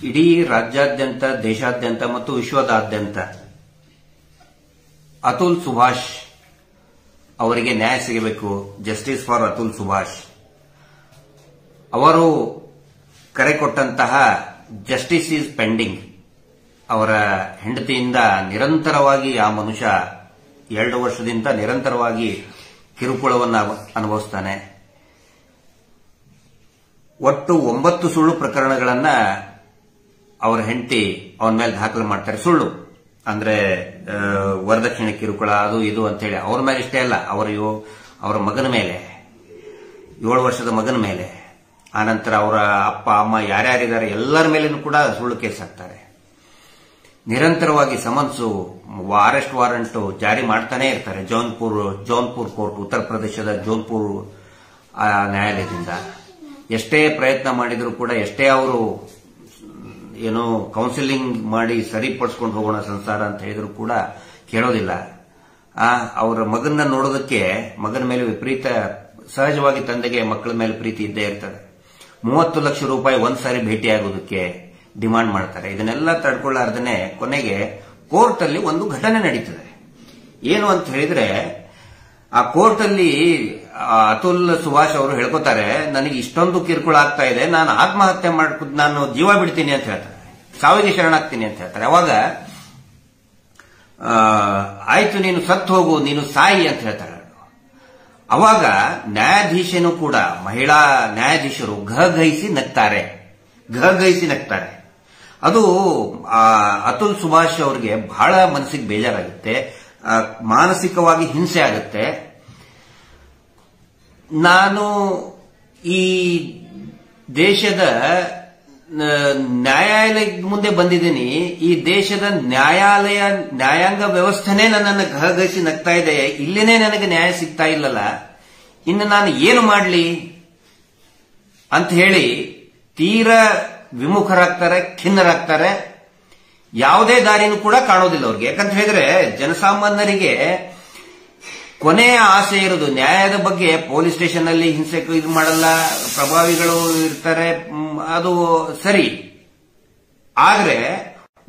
ಇಡೀ ರಾಜ್ಯಾದ್ಯಂತ, ದೇಶಾದ್ಯಂತ ಮತ್ತು ವಿಶ್ವದಾದ್ಯಂತ ಅತುಲ್ ಸುಭಾಷ್ ಅವರಿಗೆ ನ್ಯಾಯ ಸಿಗಬೇಕು. ಜಸ್ಟಿಸ್ ಫಾರ್ ಅತುಲ್ ಸುಭಾಷ್ ಅವರು ಕರೆ ಕೊಟ್ಟಂತಹ ಜಸ್ಟಿಸ್ ಈಸ್ ಪೆಂಡಿಂಗ್. ಅವರ ಹೆಂಡತಿಯಿಂದ ನಿರಂತರವಾಗಿ ಆ ಮನುಷ್ಯ 2 ವರ್ಷದಿಂದ ನಿರಂತರವಾಗಿ ಕಿರುಕುಳವನ್ನು ಅನುಭವಿಸ್ತಾನೆ. ಒಟ್ಟು 9 ಸುಳ್ಳು ಪ್ರಕರಣಗಳನ್ನ ಅವರ ಹೆಂಡತಿ ಅವನ ಮೇಲೆ ದಾಖಲು ಮಾಡ್ತಾರೆ. ಸುಳ್ಳು ಅಂದ್ರೆ ವರದಕ್ಷಿಣೆ ಕಿರುಕುಳ ಅದು ಇದು ಅಂತೇಳಿ ಅವ್ರ ಮೇಲೆ ಇಷ್ಟೇ ಅಲ್ಲ, ಅವರ ಮಗನ ಮೇಲೆ, 7 ವರ್ಷದ ಮಗನ ಮೇಲೆ, ಆನಂತರ ಅವರ ಅಪ್ಪ ಅಮ್ಮ ಯಾರ್ಯಾರಿದ್ದಾರೆ ಎಲ್ಲರ ಮೇಲೇನೂ ಕೂಡ ಸುಳ್ಳು ಕೇಸ್ ಹಾಕ್ತಾರೆ. ನಿರಂತರವಾಗಿ ಸಮನ್ಸು, ಅರೆಸ್ಟ್ ವಾರೆಂಟ್ ಜಾರಿ ಮಾಡ್ತಾನೆ ಇರ್ತಾರೆ. ಜೌನ್ಪುರ್ ಕೋರ್ಟ್, ಉತ್ತರ ಪ್ರದೇಶದ ಜೌನ್ಪುರ್ ನ್ಯಾಯಾಲಯದಿಂದ ಎಷ್ಟೇ ಪ್ರಯತ್ನ ಮಾಡಿದ್ರು ಕೂಡ, ಎಷ್ಟೇ ಅವರು ಏನೋ ಕೌನ್ಸಿಲಿಂಗ್ ಮಾಡಿ ಸರಿಪಡಿಸ್ಕೊಂಡು ಹೋಗೋಣ ಸಂಸಾರ ಅಂತ ಹೇಳಿದ್ರು ಕೂಡ ಕೇಳೋದಿಲ್ಲ. ಅವರ ಮಗನ್ನ ನೋಡೋದಕ್ಕೆ, ಮಗನ ಮೇಲೆ ವಿಪರೀತ, ಸಹಜವಾಗಿ ತಂದೆಗೆ ಮಕ್ಕಳ ಮೇಲೆ ಪ್ರೀತಿ ಇದ್ದೇ ಇರ್ತದೆ. 30 ಲಕ್ಷ ರೂಪಾಯಿ ಒಂದ್ಸಾರಿ ಭೇಟಿಯಾಗೋದಕ್ಕೆ ಡಿಮಾಂಡ್ ಮಾಡ್ತಾರೆ. ಇದನ್ನೆಲ್ಲ ತಡ್ಕೊಳ್ಳಾರ್ದೇನೆ ಕೊನೆಗೆ ಕೋರ್ಟ್ ಅಲ್ಲಿ ಒಂದು ಘಟನೆ ನಡೀತದೆ. ಏನು ಅಂತ ಹೇಳಿದ್ರೆ, ಆ ಕೋರ್ಟ್ ಅಲ್ಲಿ ಅತುಲ್ ಸುಭಾಷ್ ಅವರು ಹೇಳ್ಕೊತಾರೆ, ನನಗೆ ಇಷ್ಟೊಂದು ಕಿರುಕುಳ ಆಗ್ತಾ ಇದೆ, ನಾನು ಆತ್ಮಹತ್ಯೆ ಮಾಡ್ಕೊಂಡು ನಾನು ಜೀವ ಬಿಡ್ತೀನಿ ಅಂತ ಹೇಳ್ತಾರೆ, ಸಾವಿಗೆ ಶರಣಾಗ್ತೀನಿ ಅಂತ ಹೇಳ್ತಾರೆ. ಅವಾಗ ಆಯ್ತು ನೀನು ಸತ್ತು ಹೋಗು, ನೀನು ಸಾಯಿ ಅಂತ ಹೇಳ್ತಾರೆ. ಅವಾಗ ನ್ಯಾಯಾಧೀಶನು ಕೂಡ, ಮಹಿಳಾ ನ್ಯಾಯಾಧೀಶರು ಘಘೈಸಿ ನಗ್ತಾರೆ. ಅದು ಅತುಲ್ ಸುಭಾಷ್ ಅವರಿಗೆ ಬಹಳ ಮನಸ್ಸಿಗೆ ಬೇಜಾರಾಗುತ್ತೆ, ಮಾನಸಿಕವಾಗಿ ಹಿಂಸೆ ಆಗುತ್ತೆ. ನಾನು ಈ ದೇಶದ ನ್ಯಾಯಾಲಯದ ಮುಂದೆ ಬಂದಿದ್ದೀನಿ, ಈ ದೇಶದ ನ್ಯಾಯಾಂಗ ವ್ಯವಸ್ಥೆನೇ ನನ್ನನ್ನು ಘಘೈಸಿ ನಗ್ತಾ ಇದೆ, ಇಲ್ಲೇನೇ ನನಗೆ ನ್ಯಾಯ ಸಿಗ್ತಾ ಇಲ್ಲಲ್ಲ, ಇನ್ನು ನಾನು ಏನು ಮಾಡಲಿ ಅಂತ ಹೇಳಿ ತೀರಾ ವಿಮುಖರಾಗ್ತಾರೆ, ಖಿನ್ನರಾಗ್ತಾರೆ. ಯಾವುದೇ ದಾರಿನೂ ಕೂಡ ಕಾಣೋದಿಲ್ಲ ಅವ್ರಿಗೆ. ಯಾಕಂತ ಹೇಳಿದ್ರೆ ಜನಸಾಮಾನ್ಯರಿಗೆ ಕೊನೆಯ ಆಸೆ ಇರೋದು ನ್ಯಾಯದ ಬಗ್ಗೆ. ಪೊಲೀಸ್ ಸ್ಟೇಷನ್ ಅಲ್ಲಿ ಹಿಂಸೆ ಇದು ಮಾಡಲ್ಲ, ಪ್ರಭಾವಿಗಳು ಇರ್ತಾರೆ, ಅದು ಸರಿ. ಆದ್ರೆ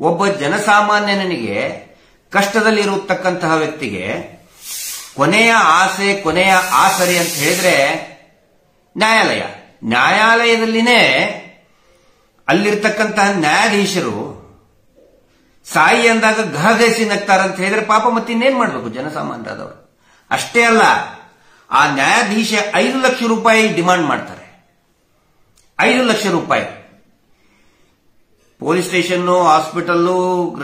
ಒಬ್ಬ ಜನಸಾಮಾನ್ಯನಿಗೆ, ಕಷ್ಟದಲ್ಲಿರತಕ್ಕಂತಹ ವ್ಯಕ್ತಿಗೆ ಕೊನೆಯ ಆಸೆ, ಕೊನೆಯ ಆಸರೆ ಅಂತ ಹೇಳಿದ್ರೆ ನ್ಯಾಯಾಲಯದಲ್ಲಿನೇ ಅಲ್ಲಿರ್ತಕ್ಕಂತಹ ನ್ಯಾಯಾಧೀಶರು ಸಾಯಿ ಅಂದಾಗ ಘಘೈಸಿ ನಗ್ತಾರಂತ ಹೇಳಿದ್ರೆ ಪಾಪ ಮತ್ತಿನ್ನೇನ್ ಮಾಡಬೇಕು ಜನಸಾಮಾನ್ಯರಾದವರು. ಅಷ್ಟೇ ಅಲ್ಲ, ಆ ನ್ಯಾಯಾಧೀಶ 5 ಲಕ್ಷ ರೂಪಾಯಿ ಡಿಮಾಂಡ್ ಮಾಡ್ತಾರೆ. 5 ಲಕ್ಷ ರೂಪಾಯಿ. Police station, hospital,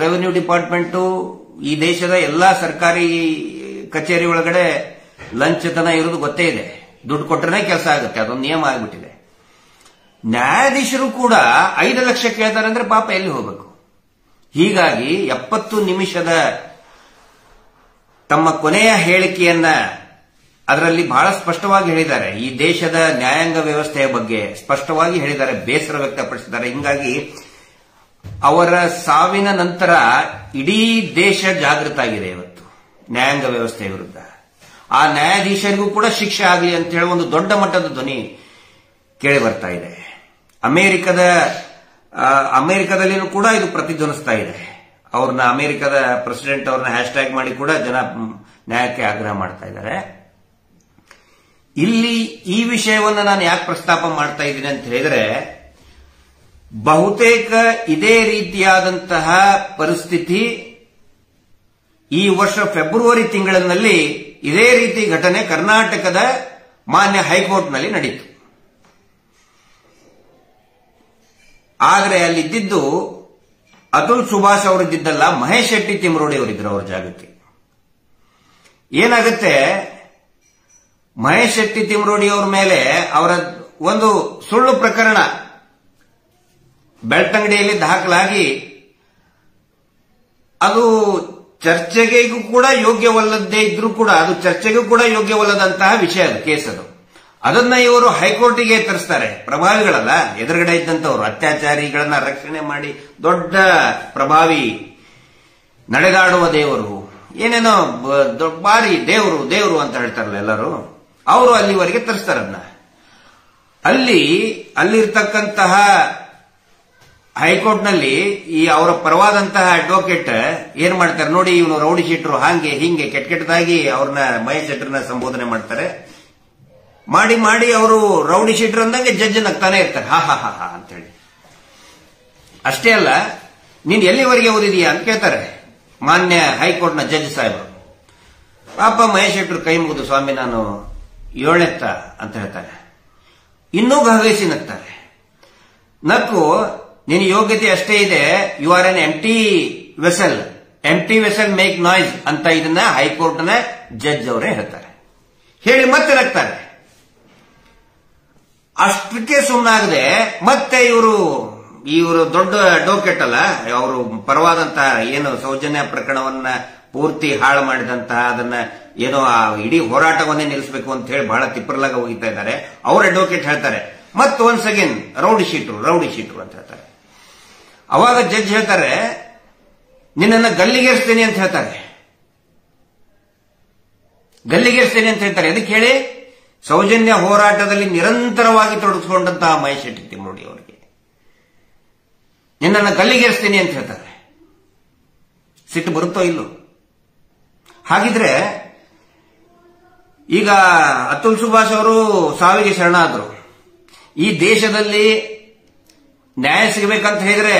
revenue department, ಈ ದೇಶದ ಎಲ್ಲಾ ಸರ್ಕಾರಿ ಕಚೇರಿ ಒಳಗಡೆ ಲಂಚತನ ಇರೋದು ಗೊತ್ತೇ ಇದೆ. ದುಡ್ಡು ಕೊಟ್ಟರೆ ಕೆಲಸ ಆಗುತ್ತೆ, ಅದೊಂದು ನಿಯಮ ಆಗಿಬಿಟ್ಟಿದೆ. ನ್ಯಾಯಾಧೀಶರು ಕೂಡ 5 ಲಕ್ಷ ಕೇಳ್ತಾರೆ ಅಂದ್ರೆ ಪಾಪ ಎಲ್ಲಿ ಹೋಗಬೇಕು. ಹೀಗಾಗಿ 70 ನಿಮಿಷದ ತಮ್ಮ ಕೊನೆಯ ಹೇಳಿಕೆಯನ್ನ ಅದರಲ್ಲಿ ಬಹಳ ಸ್ಪಷ್ಟವಾಗಿ ಹೇಳಿದ್ದಾರೆ. ಈ ದೇಶದ ನ್ಯಾಯಾಂಗ ವ್ಯವಸ್ಥೆಯ ಬಗ್ಗೆ ಸ್ಪಷ್ಟವಾಗಿ ಹೇಳಿದ್ದಾರೆ, ಬೇಸರ ವ್ಯಕ್ತಪಡಿಸಿದ್ದಾರೆ. ಹಿಂಗಾಗಿ ಅವರ ಸಾವಿನ ನಂತರ ಇಡೀ ದೇಶ ಜಾಗೃತ ಆಗಿದೆ ಇವತ್ತು ನ್ಯಾಯಾಂಗ ವ್ಯವಸ್ಥೆಯ ವಿರುದ್ಧ. ಆ ನ್ಯಾಯಾಧೀಶರಿಗೂ ಕೂಡ ಶಿಕ್ಷೆ ಆಗಲಿ ಅಂತ ಹೇಳಿ ಒಂದು ದೊಡ್ಡ ಮಟ್ಟದ ಧ್ವನಿ ಕೇಳಿ ಬರ್ತಾ ಇದೆ. ಅಮೆರಿಕದಲ್ಲಿನೂ ಕೂಡ ಇದು ಪ್ರತಿಧ್ವನಿಸ್ತಾ ಇದೆ. ಅವ್ರನ್ನ, ಅಮೆರಿಕದ ಪ್ರೆಸಿಡೆಂಟ್ ಅವ್ರನ್ನ ಹ್ಯಾಶ್ಟ್ಯಾಗ್ ಮಾಡಿ ಕೂಡ ಜನ ನ್ಯಾಯಕ್ಕೆ ಆಗ್ರಹ ಮಾಡ್ತಾ ಇದ್ದಾರೆ. ಇಲ್ಲಿ ಈ ವಿಷಯವನ್ನು ನಾನು ಯಾಕೆ ಪ್ರಸ್ತಾಪ ಮಾಡ್ತಾ ಇದ್ದೀನಿ ಅಂತ ಹೇಳಿದ್ರೆ, ಬಹುತೇಕ ಇದೇ ರೀತಿಯಾದಂತಹ ಪರಿಸ್ಥಿತಿ ಈ ವರ್ಷ ಫೆಬ್ರವರಿ ತಿಂಗಳಿನಲ್ಲಿ ಇದೇ ರೀತಿ ಘಟನೆ ಕರ್ನಾಟಕದ ಮಾನ್ಯ ಹೈಕೋರ್ಟ್ನಲ್ಲಿ ನಡೆಯಿತು. ಆದರೆ ಅಲ್ಲಿದ್ದಿದ್ದು ಅತುಲ್ ಸುಭಾಷ್ ಅವರಿದ್ದಲ್ಲ, ಮಹೇಶ್ ಶೆಟ್ಟಿ ತಿಮ್ರೋಡಿ ಅವರಿದ್ರು ಅವರ ಜಾಗಕ್ಕೆ. ಏನಾಗುತ್ತೆ, ಮಹೇಶ್ ಶೆಟ್ಟಿ ತಿಮ್ರೋಡಿ ಅವರ ಮೇಲೆ ಅವರ ಒಂದು ಸುಳ್ಳು ಪ್ರಕರಣ ಬೆಳ್ತಂಗಡಿಯಲ್ಲಿ ದಾಖಲಾಗಿ ಅದು ಚರ್ಚೆಗೂ ಕೂಡ ಯೋಗ್ಯವಲ್ಲದೇ ಇದ್ರೂ ಕೂಡ, ಅದು ಚರ್ಚೆಗೂ ಕೂಡ ಯೋಗ್ಯವಲ್ಲದಂತಹ ವಿಷಯ, ಅದು ಕೇಸ್. ಅದನ್ನ ಇವರು ಹೈಕೋರ್ಟಿಗೆ ತರಿಸ್ತಾರೆ. ಪ್ರಭಾವಿಗಳಲ್ಲ, ಎದುರುಗಡೆ ಇದ್ದಂತವ್ರು, ಅತ್ಯಾಚಾರಿಗಳನ್ನ ರಕ್ಷಣೆ ಮಾಡಿ ದೊಡ್ಡ ಪ್ರಭಾವಿ, ನಡೆದಾಡುವ ದೇವರು, ಏನೇನೋ ಬಾರಿ ದೇವರು ಅಂತ ಹೇಳ್ತಾರಲ್ಲ ಎಲ್ಲರೂ, ಅವರು ಅಲ್ಲಿವರೆಗೆ ತರಿಸ್ತಾರೆ. ಅಲ್ಲಿರ್ತಕ್ಕಂತಹ ಹೈಕೋರ್ಟ್ ನಲ್ಲಿ ಈ ಅವರ ಪರವಾದಂತಹ ಅಡ್ವೊಕೇಟ್ ಏನ್ ಮಾಡ್ತಾರೆ ನೋಡಿ, ಇವನು ರೌಡಿ ಶೀಟ್ರು ಹಾಗೆ ಹಿಂಗೆ ಕೆಟ್ಟ ಕೆಟ್ಟದಾಗಿ ಅವ್ರನ್ನ ಮಹೇಶ್ ಶೆಟ್ಟರ್ನ ಸಂಬೋಧನೆ ಮಾಡ್ತಾರೆ. ಮಾಡಿ ಮಾಡಿ ಅವರು ರೌಡಿ ಶೀಟ್ರು ಅಂದಂಗೆ ಜಡ್ಜ್ ನಗ್ತಾನೆ ಇರ್ತಾರೆ, ಹಾ ಹಾ ಹಾ ಹಾ ಅಂತೇಳಿ. ಅಷ್ಟೇ ಅಲ್ಲ, ನೀನ್ ಎಲ್ಲಿವರೆಗೆ ಓದಿದೀಯಾ ಅಂತ ಕೇಳ್ತಾರೆ ಮಾನ್ಯ ಹೈಕೋರ್ಟ್ನ ಜಡ್ಜ್ ಸಾಹೇಬರು. ಪಾಪ ಮಹೇಶ್ ಶೆಟ್ಟರು ಕೈ ಮುಗಿದು, ಸ್ವಾಮಿ ನಾನು 7ನೇತ್ತ ಅಂತ ಹೇಳ್ತಾರೆ. ಇನ್ನೂ ಭಾಗವಹಿಸಿ ನಗ್ತಾರೆ. ನಕ್ಕು ನಿನ್ನ ಯೋಗ್ಯತೆ ಅಷ್ಟೇ ಇದೆ, you are an empty vessel make noise ಅಂತ ಇದನ್ನ ಹೈಕೋರ್ಟ್ನ ಜಡ್ಜ್ ಅವರೇ ಹೇಳ್ತಾರೆ. ಹೇಳಿ ಮತ್ತೆ ನಗ್ತಾರೆ. ಅಷ್ಟಕ್ಕೆ ಸುಮ್ಮನಾಗದೆ ಮತ್ತೆ ಇವರು ದೊಡ್ಡ ಅಡ್ವೊಕೇಟ್ ಅಲ್ಲ, ಅವರು ಪರವಾದಂತಹ ಏನು ಸೌಜನ್ಯ ಪ್ರಕರಣವನ್ನ ಪೂರ್ತಿ ಹಾಳು ಮಾಡಿದಂತಹ ಅದನ್ನ ಏನೋ ಆ ಇಡೀ ಹೋರಾಟವನ್ನೇ ನಿಲ್ಲಿಸಬೇಕು ಅಂತ ಹೇಳಿ ಬಹಳ ತಿಪ್ಪರ್ಲಾಗ ಹೋಗಿತಾ ಇದ್ದಾರೆ. ಅವ್ರ ಅಡ್ವೊಕೇಟ್ ಹೇಳ್ತಾರೆ ಮತ್ತೆ ಒನ್ಸ್ ಅಗೇನ್ ರೌಡಿ ಶೀಟ್ರು ಅಂತ ಹೇಳ್ತಾರೆ. ಅವಾಗ ಜಡ್ಜ್ ಹೇಳ್ತಾರೆ, ನಿನ್ನನ್ನು ಗಲ್ಲಿಗೇರಿಸ್ತೇನೆ ಅಂತ ಹೇಳ್ತಾರೆ. ಅದಕ್ಕೆ ಹೇಳಿ, ಸೌಜನ್ಯ ಹೋರಾಟದಲ್ಲಿ ನಿರಂತರವಾಗಿ ತೊಡಗಿಸಿಕೊಂಡಂತಹ ಮಹೇಶ್ ಶೆಟ್ಟಿ ತಿಮ್ಮೋಡಿ ಅವರಿಗೆ ನಿನ್ನನ್ನು ಗಲ್ಲಿಗೇರಿಸ್ತೀನಿ ಅಂತ ಹೇಳ್ತಾರೆ. ಸಿಟ್ಟು ಬರುತ್ತೋ ಇಲ್ಲೋ? ಹಾಗಿದ್ರೆ ಈಗ ಅತುಲ್ ಸುಭಾಷ್ ಅವರು ಸಾವಿಗೆ ಶರಣಾದ್ರು. ಈ ದೇಶದಲ್ಲಿ ನ್ಯಾಯ ಸಿಗಬೇಕಂತ ಹೇಳಿದ್ರೆ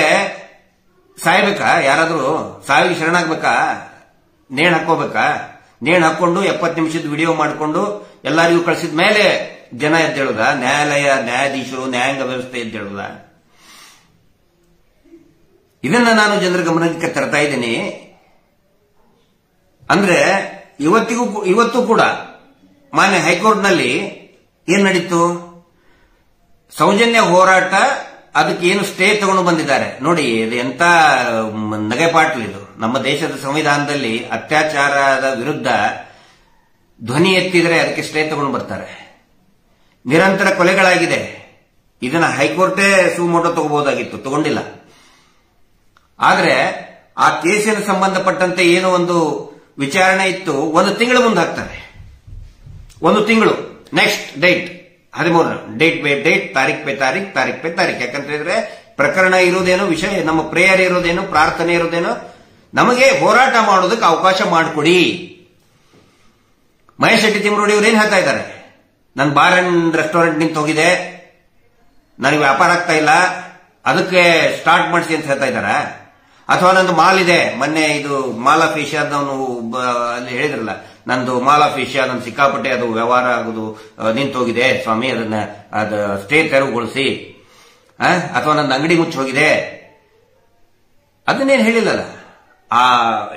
ಸಾಯ್ಬೇಕಾ? ಯಾರಾದ್ರೂ ಸಾವಿಗೆ ಶರಣಾಗ್ಬೇಕಾ? ನೇಣು ಹಾಕೋಬೇಕಾ? ನೇಣು ಹಾಕೊಂಡು 70 ನಿಮಿಷದ ವಿಡಿಯೋ ಮಾಡಿಕೊಂಡು ಎಲ್ಲರಿಗೂ ಕಳಿಸಿದ ಮೇಲೆ ಜನ ಎದ್ದೇಳುದ? ನ್ಯಾಯಾಧೀಶರು, ನ್ಯಾಯಾಂಗ ವ್ಯವಸ್ಥೆ ಎದ್ದೇಳುದ? ಇದನ್ನ ನಾನು ಜನರ ಗಮನಕ್ಕೆ ತರ್ತಾ ಇದ್ದೀನಿ. ಅಂದ್ರೆ ಇವತ್ತು ಕೂಡ ಮಾನ್ಯ ಹೈಕೋರ್ಟ್ನಲ್ಲಿ ಏನ್ ನಡೀತು? ಸೌಜನ್ಯ ಹೋರಾಟ ಅದಕ್ಕೆ ಏನು ಸ್ಟೇ ತಗೊಂಡು ಬಂದಿದ್ದಾರೆ ನೋಡಿ. ಇದು ಎಂತ ನಗೆಪಾಟ್ಲು ಇದು. ನಮ್ಮ ದೇಶದ ಸಂವಿಧಾನದಲ್ಲಿ ಅತ್ಯಾಚಾರದ ವಿರುದ್ಧ ಧ್ವನಿ ಎತ್ತಿದ್ರೆ ಅದಕ್ಕೆ ಸ್ಟೇ ತಗೊಂಡು ಬರ್ತಾರೆ. ನಿರಂತರ ಕೊಲೆಗಳಾಗಿದೆ. ಇದನ್ನ ಹೈಕೋರ್ಟೇ ಸುಮೋಟೋ ತಗೋಬಹುದಾಗಿತ್ತು, ತಗೊಂಡಿಲ್ಲ. ಆದ್ರೆ ಆ ಕೇಸಿನ ಸಂಬಂಧಪಟ್ಟಂತೆ ಏನೋ ಒಂದು ವಿಚಾರಣೆ ಇತ್ತು, 1 ತಿಂಗಳು ಮುಂದೆ ಹಾಕ್ತಾರೆ. 1 ತಿಂಗಳು, next date 13, date by date, ತಾರೀಖ್ ಪೇ ತಾರೀಖ್. ಯಾಕಂತ ಹೇಳಿದ್ರೆ ಪ್ರಕರಣ ಇರೋದೇನೋ, ವಿಷಯ ನಮ್ಮ ಪ್ರೇಯರ್ ಇರೋದೇನೋ, ಪ್ರಾರ್ಥನೆ ಇರೋದೇನೋ, ನಮಗೆ ಹೋರಾಟ ಮಾಡೋದಕ್ಕೆ ಅವಕಾಶ ಮಾಡಿಕೊಡಿ. ಮಹೇಶ್ ಶೆಟ್ಟಿ ತಿಮ್ಮರೋಡಿ ಅವರು ಏನ್ ಹೇಳ್ತಾ ಇದ್ದಾರೆ? ನನ್ನ ಬಾರ್ ಅಂಡ್ ರೆಸ್ಟೋರೆಂಟ್ ನಿಂತ ಹೋಗಿದೆ, ನನಗೆ ವ್ಯಾಪಾರ ಆಗ್ತಾ ಇಲ್ಲ, ಅದಕ್ಕೆ ಸ್ಟಾರ್ಟ್ ಮಾಡಿಸಿ ಅಂತ ಹೇಳ್ತಾ ಇದ್ದಾರ? ಅಥವಾ ನಂದು ಮಾಲ್ ಇದೆ, ಮೊನ್ನೆ ಇದು ಮಾಲ್ ಆಫ್ ಏಷ್ಯಾದವನು ಅಲ್ಲಿ ಹೇಳಿದ್ರಲ್ಲ, ನಂದು ಮಾಲ್ ಆಫ್ ಏಷ್ಯಾ, ನನ್ನ ಸಿಕ್ಕಾಪಟ್ಟೆ ಅದು ವ್ಯವಹಾರ ಆಗುದು ನಿಂತೋಗಿದೆ ಸ್ವಾಮಿ, ಅದನ್ನ ಸ್ಟೇ ತೆರವುಗೊಳಿಸಿ. ಅಥವಾ ನನ್ನ ಅಂಗಡಿ ಮುಚ್ಚಿ ಹೋಗಿದೆ, ಅದನ್ನೇನು ಹೇಳಿಲ್ಲಲ್ಲ. ಆ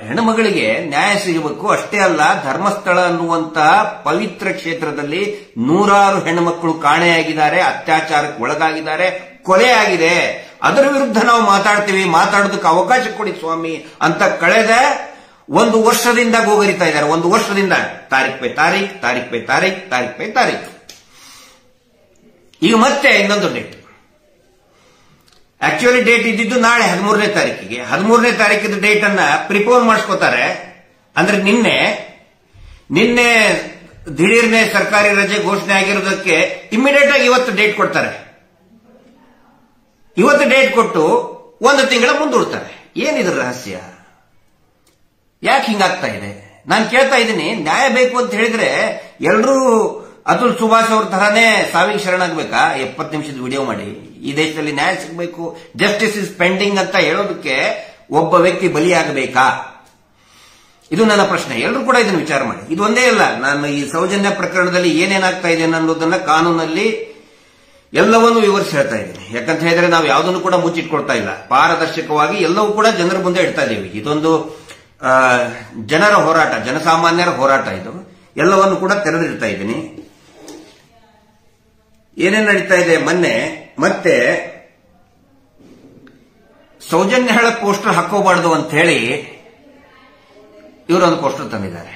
ಹೆಣ್ಣುಮಗಳಿಗೆ ನ್ಯಾಯ ಸಿಗಬೇಕು. ಅಷ್ಟೇ ಅಲ್ಲ, ಧರ್ಮಸ್ಥಳ ಅನ್ನುವಂತಹ ಪವಿತ್ರ ಕ್ಷೇತ್ರದಲ್ಲಿ 100 ಹೆಣ್ಣುಮಕ್ಕಳು ಕಾಣೆಯಾಗಿದ್ದಾರೆ, ಅತ್ಯಾಚಾರಕ್ಕೆ ಒಳಗಾಗಿದ್ದಾರೆ, ಕೊಲೆ ಆಗಿದೆ. ಅದರ ವಿರುದ್ಧ ನಾವು ಮಾತಾಡ್ತೀವಿ, ಮಾತಾಡೋದಕ್ಕೆ ಅವಕಾಶ ಕೊಡಿ ಸ್ವಾಮಿ ಅಂತ ಕಳೆದ 1 ವರ್ಷದಿಂದ ಗೋಗರಿತಾ ಇದ್ದಾರೆ. 1 ವರ್ಷದಿಂದ ತಾರೀಖ್ ಪೇ ತಾರೀಖ್. ಈಗ ಮತ್ತೆ ಇನ್ನೊಂದು ಡೇಟ್, ಆಕ್ಚುಲಿ ಡೇಟ್ ಇದ್ದಿದ್ದು ನಾಳೆ 13ನೇ ತಾರೀಕಿಗೆ. 13ನೇ ತಾರೀಕಿನ ಡೇಟ್ ಅನ್ನ ಪ್ರಿಪೋನ್ ಮಾಡಿಸ್ಕೋತಾರೆ. ಅಂದ್ರೆ ನಿನ್ನೆ ದಿಢೀರ್ನೆ ಸರ್ಕಾರಿ ರಜೆ ಘೋಷಣೆ ಆಗಿರೋದಕ್ಕೆ ಇಮಿಡಿಯೇಟ್ ಆಗಿ ಇವತ್ತು ಡೇಟ್ ಕೊಡ್ತಾರೆ. ಇವತ್ತು ಡೇಟ್ ಕೊಟ್ಟು 1 ತಿಂಗಳ ಮುಂದೂಡ್ತಾರೆ. ಏನಿದ್ರ ರಹಸ್ಯ? ಯಾಕೆ ಹಿಂಗಾಗ್ತಾ ಇದೆ? ನಾನು ಕೇಳ್ತಾ ಇದ್ದೀನಿ. ನ್ಯಾಯ ಬೇಕು ಅಂತ ಹೇಳಿದ್ರೆ ಎಲ್ಲರೂ ಅತುಲ್ ಸುಭಾಷ್ ಅವ್ರ ತರಾನೇ ಸಾವಿಗೆ ಶರಣಾಗಬೇಕಾ? 70 ನಿಮಿಷದ ವಿಡಿಯೋ ಮಾಡಿ ಈ ದೇಶದಲ್ಲಿ ನ್ಯಾಯ ಸಿಗಬೇಕು, ಜಸ್ಟಿಸ್ ಇಸ್ ಪೆಂಡಿಂಗ್ ಅಂತ ಹೇಳೋದಕ್ಕೆ ಒಬ್ಬ ವ್ಯಕ್ತಿ ಬಲಿಯಾಗಬೇಕಾ? ಇದು ನನ್ನ ಪ್ರಶ್ನೆ. ಎಲ್ಲರೂ ಕೂಡ ಇದನ್ನು ವಿಚಾರ ಮಾಡಿ. ಇದು ಒಂದೇ ಅಲ್ಲ, ನಾನು ಈ ಸೌಜನ್ಯ ಪ್ರಕರಣದಲ್ಲಿ ಏನೇನಾಗ್ತಾ ಇದೆ ಅನ್ನೋದನ್ನ ಕಾನೂನಲ್ಲಿ ಎಲ್ಲವನ್ನೂ ವಿವರಿಸಿ ಹೇಳ್ತಾ ಇದ್ದೀನಿ. ಯಾಕಂತ ಹೇಳಿದ್ರೆ ನಾವು ಯಾವುದನ್ನು ಕೂಡ ಮುಚ್ಚಿಟ್ಕೊಳ್ತಾ ಇಲ್ಲ. ಪಾರದರ್ಶಕವಾಗಿ ಎಲ್ಲವೂ ಕೂಡ ಜನರ ಮುಂದೆ ಇಡ್ತಾ ಇದ್ದೀವಿ. ಇದೊಂದು ಜನರ ಹೋರಾಟ, ಜನಸಾಮಾನ್ಯರ ಹೋರಾಟ. ಇದು ಎಲ್ಲವನ್ನು ಕೂಡ ತೆರೆದಿಡ್ತಾ ಇದ್ದೀನಿ. ಏನೇನು ನಡೀತಾ ಇದೆ? ಮೊನ್ನೆ ಮತ್ತೆ ಸೌಜನ್ಯಳ ಪೋಸ್ಟರ್ ಹಾಕೋಬಾರ್ದು ಅಂತ ಹೇಳಿ ಇವರೊಂದು ಪೋಸ್ಟರ್ ತಂದಿದ್ದಾರೆ.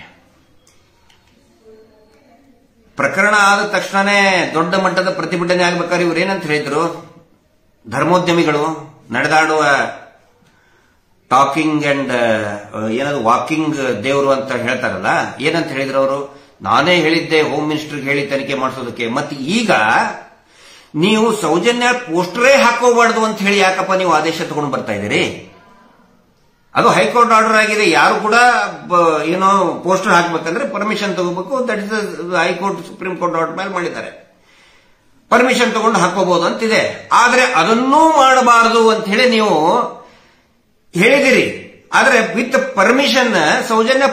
ಪ್ರಕರಣ ಆದ ತಕ್ಷಣನೇ ದೊಡ್ಡ ಮಟ್ಟದ ಪ್ರತಿಭಟನೆ ಆಗ್ಬೇಕಾದ್ರೆ ಇವ್ರು ಏನಂತ ಹೇಳಿದ್ರು? ಧರ್ಮೋದ್ಯಮಿಗಳು ನಡೆದಾಡುವ ಟಾಕಿಂಗ್ ಅಂಡ್ ಏನದು ವಾಕಿಂಗ್ ದೇವರು ಅಂತ ಹೇಳ್ತಾರಲ್ಲ, ಏನಂತ ಹೇಳಿದ್ರು ಅವರು? ನಾನೇ ಹೇಳಿದ್ದೆ ಹೋಮ್ ಮಿನಿಸ್ಟರ್ಗೆ ಹೇಳಿ ತನಿಖೆ ಮಾಡಿಸೋದಕ್ಕೆ. ಮತ್ತೆ ಈಗ ನೀವು ಸೌಜನ್ಯ ಪೋಸ್ಟರೇ ಹಾಕೋಬಾರ್ದು ಅಂತ ಹೇಳಿ ಯಾಕಪ್ಪ ನೀವು ಆದೇಶ ತಗೊಂಡು ಬರ್ತಾ ಇದ್ದೀರಿ? ಅದು ಹೈಕೋರ್ಟ್ ಆರ್ಡರ್ ಆಗಿದೆ. ಯಾರು ಕೂಡ ಏನೋ ಪೋಸ್ಟರ್ ಹಾಕ್ಬೇಕಂದ್ರೆ ಪರ್ಮಿಷನ್ ತಗೋಬೇಕು. That is high court supreme court order ಮೇಲೆ ಮಾಡಿದ್ದಾರೆ. ಪರ್ಮಿಷನ್ ತಗೊಂಡು ಹಾಕೋಬಹುದು ಅಂತಿದೆ. ಆದ್ರೆ ಅದನ್ನೂ ಮಾಡಬಾರದು ಅಂತ ಹೇಳಿ ನೀವು ಹೇಳಿದಿರಿ. ಆದ್ರೆ ವಿತ್ ಪರ್ಮಿಷನ್ ಸೌಜನ್ಯ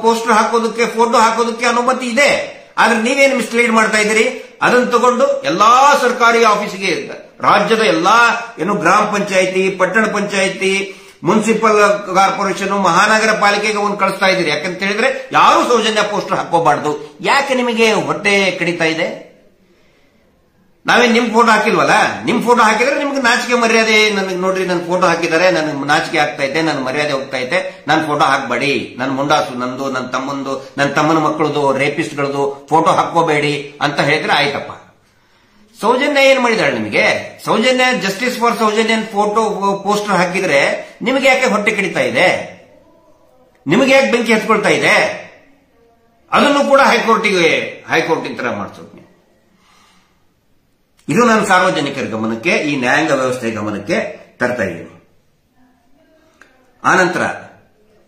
ಪೋಸ್ಟರ್ ಹಾಕೋದಕ್ಕೆ, ಫೋಟೋ ಹಾಕೋದಕ್ಕೆ ಅನುಮತಿ ಇದೆ. ಆದ್ರೆ ನೀವೇನು ಮಿಸ್ಲೀಡ್ ಮಾಡ್ತಾ ಇದ್ದೀರಿ? ಅದನ್ನು ತಗೊಂಡು ಎಲ್ಲಾ ಸರ್ಕಾರಿ ಆಫೀಸಿಗೆ, ರಾಜ್ಯದ ಎಲ್ಲಾ ಏನು ಗ್ರಾಮ ಪಂಚಾಯಿತಿ, ಪಟ್ಟಣ ಪಂಚಾಯಿತಿ, ಮುನ್ಸಿಪಲ್ ಕಾರ್ಪೊರೇಷನ್, ಮಹಾನಗರ ಪಾಲಿಕೆಗೆ ಒಂದು ಕಳಿಸ್ತಾ ಇದ್ದೀರಿ. ಯಾಕಂತ ಹೇಳಿದ್ರೆ ಯಾರು ಸೌಜನ್ಯ ಪೋಸ್ಟರ್ ಹಾಕೋಬಾರ್ದು. ಯಾಕೆ ನಿಮಗೆ ಹೊಟ್ಟೆ ಕಡಿತಾ ಇದೆ? ನಾವೇನ್ ನಿಮ್ ಫೋಟೋ ಹಾಕಿಲ್ವಲ್ಲ? ನಿಮ್ ಫೋಟೋ ಹಾಕಿದ್ರೆ ನಿಮ್ಗೆ ನಾಚಿಕೆ ಮರ್ಯಾದೆ. ನನಗೆ ನೋಡ್ರಿ, ನನ್ನ ಫೋಟೋ ಹಾಕಿದ್ದಾರೆ, ನನಗೆ ನಾಚಿಕೆ ಆಗ್ತಾ ಇದೆ, ನನ್ನ ಮರ್ಯಾದೆ ಹೋಗ್ತಾ ಇದೆ, ನನ್ನ ಫೋಟೋ ಹಾಕಬೇಡಿ, ನನ್ನ ಮುಂಡಾಸು ನಂದು, ನನ್ನ ತಮ್ಮಂದು, ನನ್ನ ತಮ್ಮನ ಮಕ್ಕಳದು, ರೇಪಿಸ್ಟ್ಗಳದು ಫೋಟೋ ಹಾಕೋಬೇಡಿ ಅಂತ ಹೇಳಿದ್ರೆ ಆಯ್ತಪ್ಪ. ಸೌಜನ್ಯ ಏನ್ ಮಾಡಿದಾಳೆ ನಿಮಗೆ? Soujanya justice for Soujanya photo poster ಹಾಕಿದ್ರೆ ನಿಮಗೆ ಯಾಕೆ ಹೊಟ್ಟೆ ಕಡಿತಾ ಇದೆ? ನಿಮಗೆ ಯಾಕೆ ಬೆಂಕಿ ಹತ್ಕೊಳ್ತಾ ಇದೆ? ಅದನ್ನು ಕೂಡ ಹೈಕೋರ್ಟಿನ ತರ ಮಾಡಿಸೋದು. ಇದು ನಾನು ಸಾರ್ವಜನಿಕರ ಗಮನಕ್ಕೆ, ಈ ನ್ಯಾಯಾಂಗ ವ್ಯವಸ್ಥೆ ಗಮನಕ್ಕೆ ತರ್ತಾ ಇದ್ದೀನಿ. ಆನಂತರ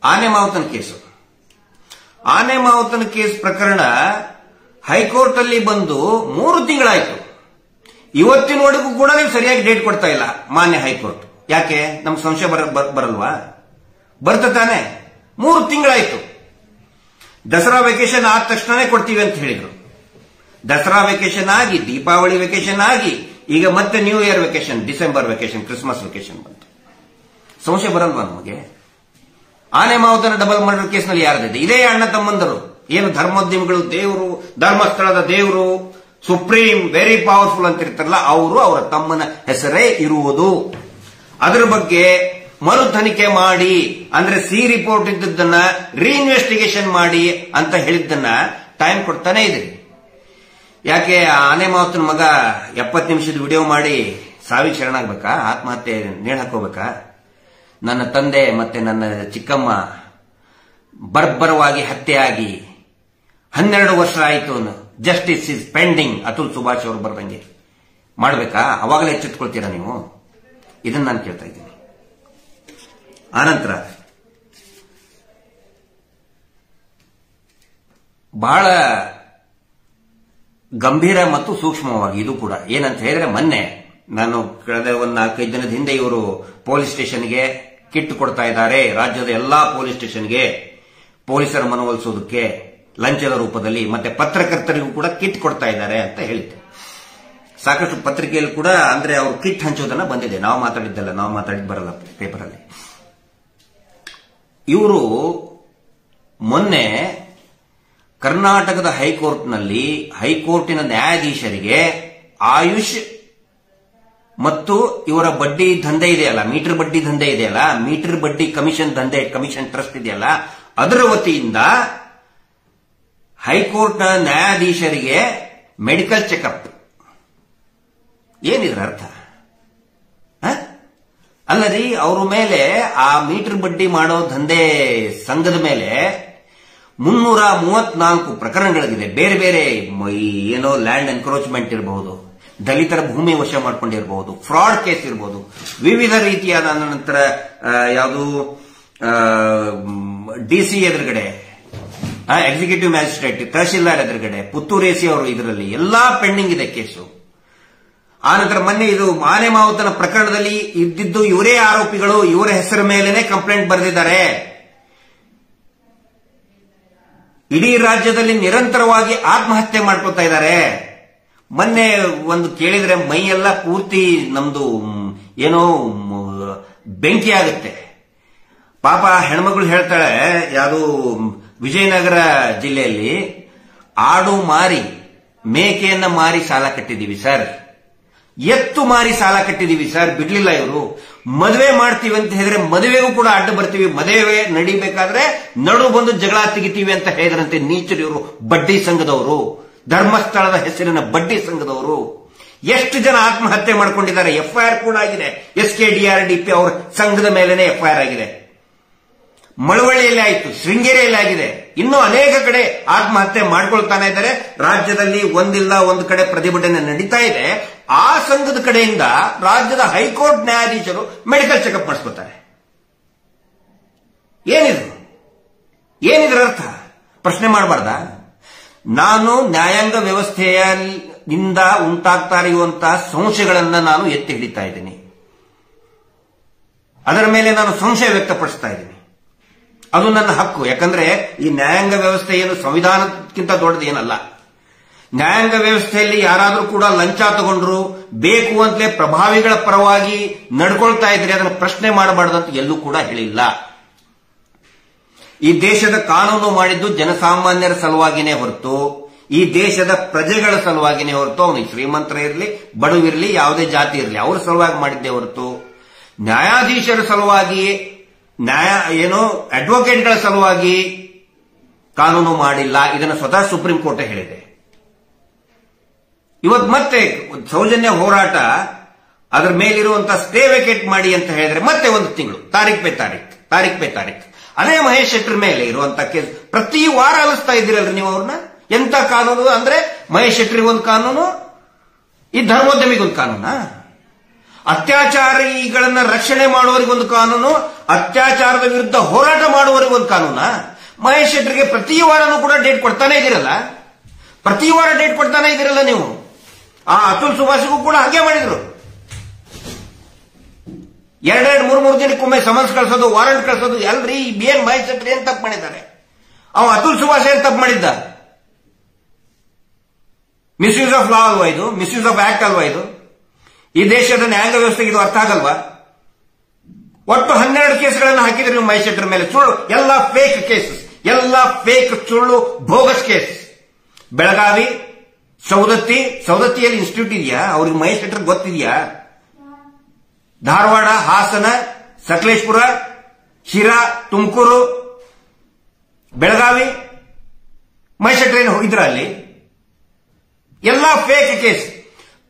ಆನೆ ಮಾವುತನ ಕೇಸು. ಆನೆ ಮಾವುತನ ಕೇಸ್ ಪ್ರಕರಣ ಹೈಕೋರ್ಟ್ ಅಲ್ಲಿ ಬಂದು 3 ತಿಂಗಳಾಯ್ತು. ಇವತ್ತಿನವರೆಗೂ ಕೂಡ ನೀವು ಸರಿಯಾಗಿ ಡೇಟ್ ಕೊಡ್ತಾ ಇಲ್ಲ ಮಾನ್ಯ ಹೈಕೋರ್ಟ್. ಯಾಕೆ? ನಮ್ಗೆ ಸಂಶಯ ಬರಲ್ವಾ? ಬರ್ತ ತಾನೆ? 3 ತಿಂಗಳಾಯ್ತು. ದಸರಾ ವೆಕೇಶನ್ ಆದ ತಕ್ಷಣನೇ ಕೊಡ್ತೀವಿ ಅಂತ ಹೇಳಿದ್ರು. ದಸರಾ ವೆಕೇಶನ್ ಆಗಿ, ದೀಪಾವಳಿ ವೆಕೇಶನ್ ಆಗಿ, ಈಗ ಮತ್ತೆ new year vacation, December vacation, Christmas vacation ಬಂತು. ಸಂಶಯ ಬರಲ್ವಾ ನಮಗೆ? ಆನೆ ಮಾವುತನ ಡಬಲ್ ಮರ್ಡರ್ ಕೇಸ್ನಲ್ಲಿ ಯಾರದಿದೆ? ಇದೇ ಅಣ್ಣ ತಮ್ಮಂದರು, ಏನು ಧರ್ಮೋದ್ಯಮಿಗಳು, ದೇವರು, ಧರ್ಮಸ್ಥಳದ ದೇವರು, ಸುಪ್ರೀಂ, ವೆರಿ ಪವರ್ಫುಲ್ ಅಂತ ಇರ್ತಾರಲ್ಲ, ಅವರು ಅವರ ತಮ್ಮನ ಹೆಸರೇ ಇರುವುದು. ಅದರ ಬಗ್ಗೆ ಮರು ತನಿಖೆ ಮಾಡಿ, ಅಂದ್ರೆ ಸಿ ರಿಪೋರ್ಟ್ ಇದ್ದದ್ದನ್ನ ರೀಇನ್ವೆಸ್ಟಿಗೇಷನ್ ಮಾಡಿ ಅಂತ ಹೇಳಿದ್ದನ್ನ ಟೈಮ್ ಕೊಡ್ತಾನೆ ಇದೆ. ಯಾಕೆ ಆನೆ ಮಾವುತನ ಮಗ 70 ನಿಮಿಷದ ವಿಡಿಯೋ ಮಾಡಿ ಸಾವಿಗೆ ಶರಣಾಗ್ಬೇಕಾ? ಆತ್ಮಹತ್ಯೆ ನೇಣು ಹಾಕೋಬೇಕಾ? ನನ್ನ ತಂದೆ ಮತ್ತೆ ನನ್ನ ಚಿಕ್ಕಮ್ಮ ಬರ್ಬರವಾಗಿ ಹತ್ಯೆಯಾಗಿ 12 ವರ್ಷ ಆಯಿತು, justice is pending, Atul Subhash ಅವರು ಬರ್ದಂಗೆ ಮಾಡ್ಬೇಕಾ? ಅವಾಗಲೇ ಎಚ್ಚೆತ್ಕೊಳ್ತೀರಾ ನೀವು? ಇದನ್ನ ನಾನು ಕೇಳ್ತಾ ಇದ್ದೀನಿ. ಆನಂತರ ಬಹಳ ಗಂಭೀರ ಮತ್ತು ಸೂಕ್ಷ್ಮವಾಗಿ ಇದು ಕೂಡ ಏನಂತ ಹೇಳಿದ್ರೆ, ಮೊನ್ನೆ ನಾನು ಕಳೆದ ಒಂದು 4-5 ದಿನದ ಹಿಂದೆ ಇವರು ಪೊಲೀಸ್ ಸ್ಟೇಷನ್ಗೆ ಕಿಟ್ ಕೊಡ್ತಾ ಇದ್ದಾರೆ. ರಾಜ್ಯದ ಎಲ್ಲಾ ಪೊಲೀಸ್ ಸ್ಟೇಷನ್ಗೆ ಪೊಲೀಸರ ಮನವೊಲಿಸೋದಕ್ಕೆ ಲಂಚದ ರೂಪದಲ್ಲಿ, ಮತ್ತೆ ಪತ್ರಕರ್ತರಿಗೂ ಕೂಡ ಕಿಟ್ ಕೊಡ್ತಾ ಇದ್ದಾರೆ ಅಂತ ಹೇಳಿದ್ದೆ. ಸಾಕಷ್ಟು ಪತ್ರಿಕೆಯಲ್ಲಿ ಕೂಡ ಅಂದ್ರೆ ಅವರು ಕಿಟ್ ಹಂಚೋದನ್ನ ಬಂದಿದೆ. ನಾವು ಮಾತಾಡಿದ್ದಲ್ಲ, ನಾವು ಮಾತಾಡಿದ್ ಬರಲ್ಲ ಪೇಪರಲ್ಲಿ. ಇವರು ಮೊನ್ನೆ ಕರ್ನಾಟಕದ ಹೈಕೋರ್ಟ್ನಲ್ಲಿ ಹೈಕೋರ್ಟಿನ ನ್ಯಾಯಾಧೀಶರಿಗೆ ಆಯುಷ್ ಮತ್ತು ಇವರ ಬಡ್ಡಿ ದಂಧೆ ಇದೆಯಲ್ಲ, ಮೀಟರ್ ಬಡ್ಡಿ ದಂಧೆ ಇದೆಯಲ್ಲ, ಮೀಟರ್ ಬಡ್ಡಿ ಕಮಿಷನ್ ದಂಧೆ, ಕಮಿಷನ್ ಟ್ರಸ್ಟ್ ಇದೆಯಲ್ಲ, ಅದರ ವತಿಯಿಂದ ಹೈಕೋರ್ಟ್ನ ನ್ಯಾಯಾಧೀಶರಿಗೆ ಮೆಡಿಕಲ್ ಚೆಕಪ್. ಏನಿದ್ರ ಅರ್ಥ? ಅಲ್ಲರಿ, ಅವರ ಮೇಲೆ ಆ ಮೀಟರ್ ಬಡ್ಡಿ ಮಾಡೋ ದಂಧೆ ಸಂಘದ ಮೇಲೆ 334 ಪ್ರಕರಣಗಳಿದೆ. ಬೇರೆ ಬೇರೆ ಏನೋ ಲ್ಯಾಂಡ್ ಎನ್ಕ್ರೋಚ್ಮೆಂಟ್ ಇರಬಹುದು, ದಲಿತರ ಭೂಮಿ ವಶ ಮಾಡ್ಕೊಂಡಿರಬಹುದು, ಫ್ರಾಡ್ ಕೇಸ್ ಇರಬಹುದು, ವಿವಿಧ ರೀತಿಯಾದ ನಂತರ ಯಾವುದು ಡಿಸಿ ಎದುರುಗಡೆ, ಎಕ್ಸಿಕ್ಯೂಟಿವ್ ಮ್ಯಾಜಿಸ್ಟ್ರೇಟ್, ತಹಶೀಲ್ದಾರ್ ಎದುರುಗಡೆ, ಪುತ್ತೂರು ಎಸಿ ಅವರು ಇದರಲ್ಲಿ ಎಲ್ಲಾ ಪೆಂಡಿಂಗ್ ಇದೆ ಕೇಸು. ಆನಂತರ ಮೊನ್ನೆ ಇದು ಆನೆ ಮಾವುತನ ಪ್ರಕರಣದಲ್ಲಿ ಇದ್ದಿದ್ದು ಇವರೇ ಆರೋಪಿಗಳು, ಇವರ ಹೆಸರ ಮೇಲೇನೆ ಕಂಪ್ಲೇಂಟ್ ಬರೆದಿದ್ದಾರೆ. ಇಡೀ ರಾಜ್ಯದಲ್ಲಿ ನಿರಂತರವಾಗಿ ಆತ್ಮಹತ್ಯೆ ಮಾಡ್ಕೊತಾ ಇದ್ದಾರೆ. ಮೊನ್ನೆ ಒಂದು ಕೇಳಿದ್ರೆ ಮೈಯೆಲ್ಲ ಪೂರ್ತಿ ನಮ್ದು ಏನೋ ಬೆಂಕಿ ಆಗುತ್ತೆ. ಪಾಪ ಹೆಣ್ಮಗಳು ಹೇಳ್ತಾಳೆ, ಯಾವುದು ವಿಜಯನಗರ ಜಿಲ್ಲೆಯಲ್ಲಿ ಆಡು ಮಾರಿ, ಮೇಕೆಯನ್ನ ಮಾರಿ ಸಾಲ ಕಟ್ಟಿದೀವಿ ಸರ್, ಎತ್ತು ಮಾರಿ ಸಾಲ ಕಟ್ಟಿದೀವಿ ಸರ್, ಬಿಡ್ಲಿಲ್ಲ ಇವರು. ಮದುವೆ ಮಾಡ್ತೀವಿ ಅಂತ ಹೇಳಿದ್ರೆ ಮದುವೆಗೂ ಕೂಡ ಅಡ್ಡ ಬರ್ತೀವಿ, ಮದುವೆ ನಡಿಬೇಕಾದ್ರೆ ನಡು ಬಂದು ಜಗಳ ತೆಗಿತೀವಿ ಅಂತ ಹೇಳಿದ್ರಂತೆ ನೀಚರು ಇವರು. ಬಡ್ಡಿ ಸಂಘದವರು, ಧರ್ಮಸ್ಥಳದ ಹೆಸರಿನ ಬಡ್ಡಿ ಸಂಘದವರು. ಎಷ್ಟು ಜನ ಆತ್ಮಹತ್ಯೆ ಮಾಡ್ಕೊಂಡಿದ್ದಾರೆ. ಎಫ್ಐಆರ್ ಕೂಡ ಆಗಿದೆ. SKDRDP ಅವರ ಸಂಘದ ಮೇಲೆನೆ ಎಫ್ಐಆರ್ ಆಗಿದೆ. ಮಳವಳ್ಳಿಯಲ್ಲಿ ಆಯಿತು, ಶೃಂಗೇರಿಯಲ್ಲಿ ಆಗಿದೆ, ಇನ್ನೂ ಅನೇಕ ಕಡೆ ಆತ್ಮಹತ್ಯೆ ಮಾಡ್ಕೊಳ್ತಾನೆ ಇದ್ದಾರೆ. ರಾಜ್ಯದಲ್ಲಿ ಒಂದಿಲ್ಲ ಒಂದು ಕಡೆ ಪ್ರತಿಭಟನೆ ನಡೀತಾ ಇದೆ. ಆ ಸಂಘದ ಕಡೆಯಿಂದ ರಾಜ್ಯದ ಹೈಕೋರ್ಟ್ ನ್ಯಾಯಾಧೀಶರು ಮೆಡಿಕಲ್ ಚೆಕಪ್ ಮಾಡಿಸ್ಕೊತಾರೆ. ಏನಿದ್ರ ಅರ್ಥ? ಪ್ರಶ್ನೆ ಮಾಡಬಾರ್ದ? ನಾನು ನ್ಯಾಯಾಂಗ ವ್ಯವಸ್ಥೆಯಿಂದ ಉಂಟಾಗ್ತಾ ಇರುವಂತಹ ಸಂಶಯಗಳನ್ನ ನಾನು ಎತ್ತಿ ಹಿಡಿತಾ ಇದ್ದೀನಿ. ಅದರ ಮೇಲೆ ನಾನು ಸಂಶಯ ವ್ಯಕ್ತಪಡಿಸ್ತಾ ಇದ್ದೀನಿ. ಅದು ನನ್ನ ಹಕ್ಕು. ಯಾಕಂದ್ರೆ ಈ ನ್ಯಾಯಾಂಗ ವ್ಯವಸ್ಥೆ ಏನು ಸಂವಿಧಾನಕ್ಕಿಂತ ದೊಡ್ಡದು ಏನಲ್ಲ. ನ್ಯಾಯಾಂಗ ವ್ಯವಸ್ಥೆಯಲ್ಲಿ ಯಾರಾದರೂ ಕೂಡ ಲಂಚ ತಗೊಂಡ್ರು ಬೇಕು ಅಂತಲೇ ಪ್ರಭಾವಿಗಳ ಪರವಾಗಿ ನಡ್ಕೊಳ್ತಾ ಇದ್ರೆ ಅದನ್ನು ಪ್ರಶ್ನೆ ಮಾಡಬಾರದು ಅಂತ ಎಲ್ಲೂ ಕೂಡ ಹೇಳಿಲ್ಲ. ಈ ದೇಶದ ಕಾನೂನು ಮಾಡಿದ್ದು ಜನಸಾಮಾನ್ಯರ ಸಲುವಾಗಿನೇ ಹೊರತು ಈ ದೇಶದ ಪ್ರಜೆಗಳ ಸಲುವಾಗಿನೇ ಹೊರತು ಅವನು ಶ್ರೀಮಂತರ ಇರಲಿ ಬಡವಿರಲಿ ಯಾವುದೇ ಜಾತಿ ಇರಲಿ ಅವ್ರ ಸಲುವಾಗಿ ಮಾಡಿದ್ದೇ ಹೊರತು ನ್ಯಾಯಾಧೀಶರ ಸಲುವಾಗಿ ಅಡ್ವೊಕೇಟ್ಗಳ ಸಲುವಾಗಿ ಕಾನೂನು ಮಾಡಿಲ್ಲ. ಇದನ್ನು ಸ್ವತಃ ಸುಪ್ರೀಂ ಕೋರ್ಟ್ ಹೇಳಿದೆ. ಇವತ್ತು ಮತ್ತೆ ಸೌಜನ್ಯ ಹೋರಾಟ ಅದರ ಮೇಲಿರುವಂತಹ ಸ್ಟೇ ವೇಕೇಟ್ ಮಾಡಿ ಅಂತ ಹೇಳಿದ್ರೆ ಮತ್ತೆ ಒಂದು ತಿಂಗಳು ತಾರೀಖ್ ಪೇ ತಾರೀಖ್ ಅದೇ ಮಹೇಶ್ ಶೆಟ್ಟರ್ ಮೇಲೆ ಇರುವಂತಹ ಕೇಸ್ ಪ್ರತಿ ವಾರ ಅಲಿಸ್ತಾ ಇದ್ದೀರಲ್ರಿ ನೀವು ಅವ್ರನ್ನ. ಎಂತ ಕಾನೂನು ಅಂದ್ರೆ ಮಹೇಶ್ ಶೆಟ್ಟರಿಗೆ ಒಂದು ಕಾನೂನು, ಈ ಧರ್ಮೋದ್ಯಮಿಗೊಂದು ಕಾನೂನಾ? ಅತ್ಯಾಚಾರಿಗಳನ್ನ ರಕ್ಷಣೆ ಮಾಡುವವರಿಗೊಂದು ಕಾನೂನು, ಅತ್ಯಾಚಾರದ ವಿರುದ್ಧ ಹೋರಾಟ ಮಾಡುವವರಿಗೊಂದು ಕಾನೂನಾ? ಮಹೇಶ್ ಶೆಟ್ಟರಿಗೆ ಪ್ರತಿ ವಾರನೂ ಕೂಡ ಡೇಟ್ ಕೊಡ್ತಾನೆ ಇದ್ದೀರಲ್ಲ, ಪ್ರತಿ ವಾರ ಡೇಟ್ ಕೊಡ್ತಾನೆ ಇದ್ದೀರಲ್ಲ ನೀವು. ಆ ಅತುಲ್ ಸುಭಾಷ್ಗೂ ಕೂಡ ಹಾಗೆ ಮಾಡಿದ್ರು. 2-3 ದಿನಕ್ಕೊಮ್ಮೆ ಸಮನ್ಸ್ ಕಳಿಸೋದು, ವಾರಂಟ್ ಕಳಿಸೋದು. ಎಲ್ರಿ ಏನ್ ಮಹೇಶ್ ಶೆಟ್ಟರ್ ಏನ್ ತಪ್ಪು ಮಾಡಿದ್ದಾರೆ? ಅವ ಅತುಲ್ ಸುಭಾಷ್ ಏನ್ ತಪ್ಪು ಮಾಡಿದ್ದ? ಮಿಸ್ಯೂಸ್ ಆಫ್ ಲಾ ಅಲ್ವಾ ಇದು? ಮಿಸ್ಯೂಸ್ ಆಫ್ ಆಕ್ಟ್ ಅಲ್ವಾ ಇದು? ಈ ದೇಶದ ನ್ಯಾಯಾಂಗ ವ್ಯವಸ್ಥೆಗೆ ಇದು ಅರ್ಥ ಆಗಲ್ವಾ? ಒಟ್ಟು 12 ಕೇಸ್ಗಳನ್ನು ಹಾಕಿದ್ರೆ ನೀವು ಮಹೇಶ್ ಶೆಟ್ಟರ್ ಮೇಲೆ. ಸುಳ್ಳು, ಎಲ್ಲ ಫೇಕ್ ಕೇಸಸ್, ಎಲ್ಲ ಫೇಕ್ ಸುಳ್ಳು ಬೋಗಸ್ ಕೇಸ್. ಬೆಳಗಾವಿ, ಸೌದತ್ತಿಯಲ್ಲಿ ಇನ್ಸ್ಟಿಟ್ಯೂಟ್ ಇದೆಯಾ? ಅವ್ರಿಗೆ ಮಹೇಶ್ ಶೆಟ್ಟರ್ ಗೊತ್ತಿದೆಯಾ? ಧಾರವಾಡ, ಹಾಸನ, ಸಕಲೇಶ್ಪುರ, ಶಿರಾ, ತುಮಕೂರು, ಬೆಳಗಾವಿ, ಮಹೇಶ್ ಶೆಟ್ಟರ್ ಏನು ಹೋಗಿದ್ರ ಅಲ್ಲಿ? ಎಲ್ಲ ಫೇಕ್ ಕೇಸ್.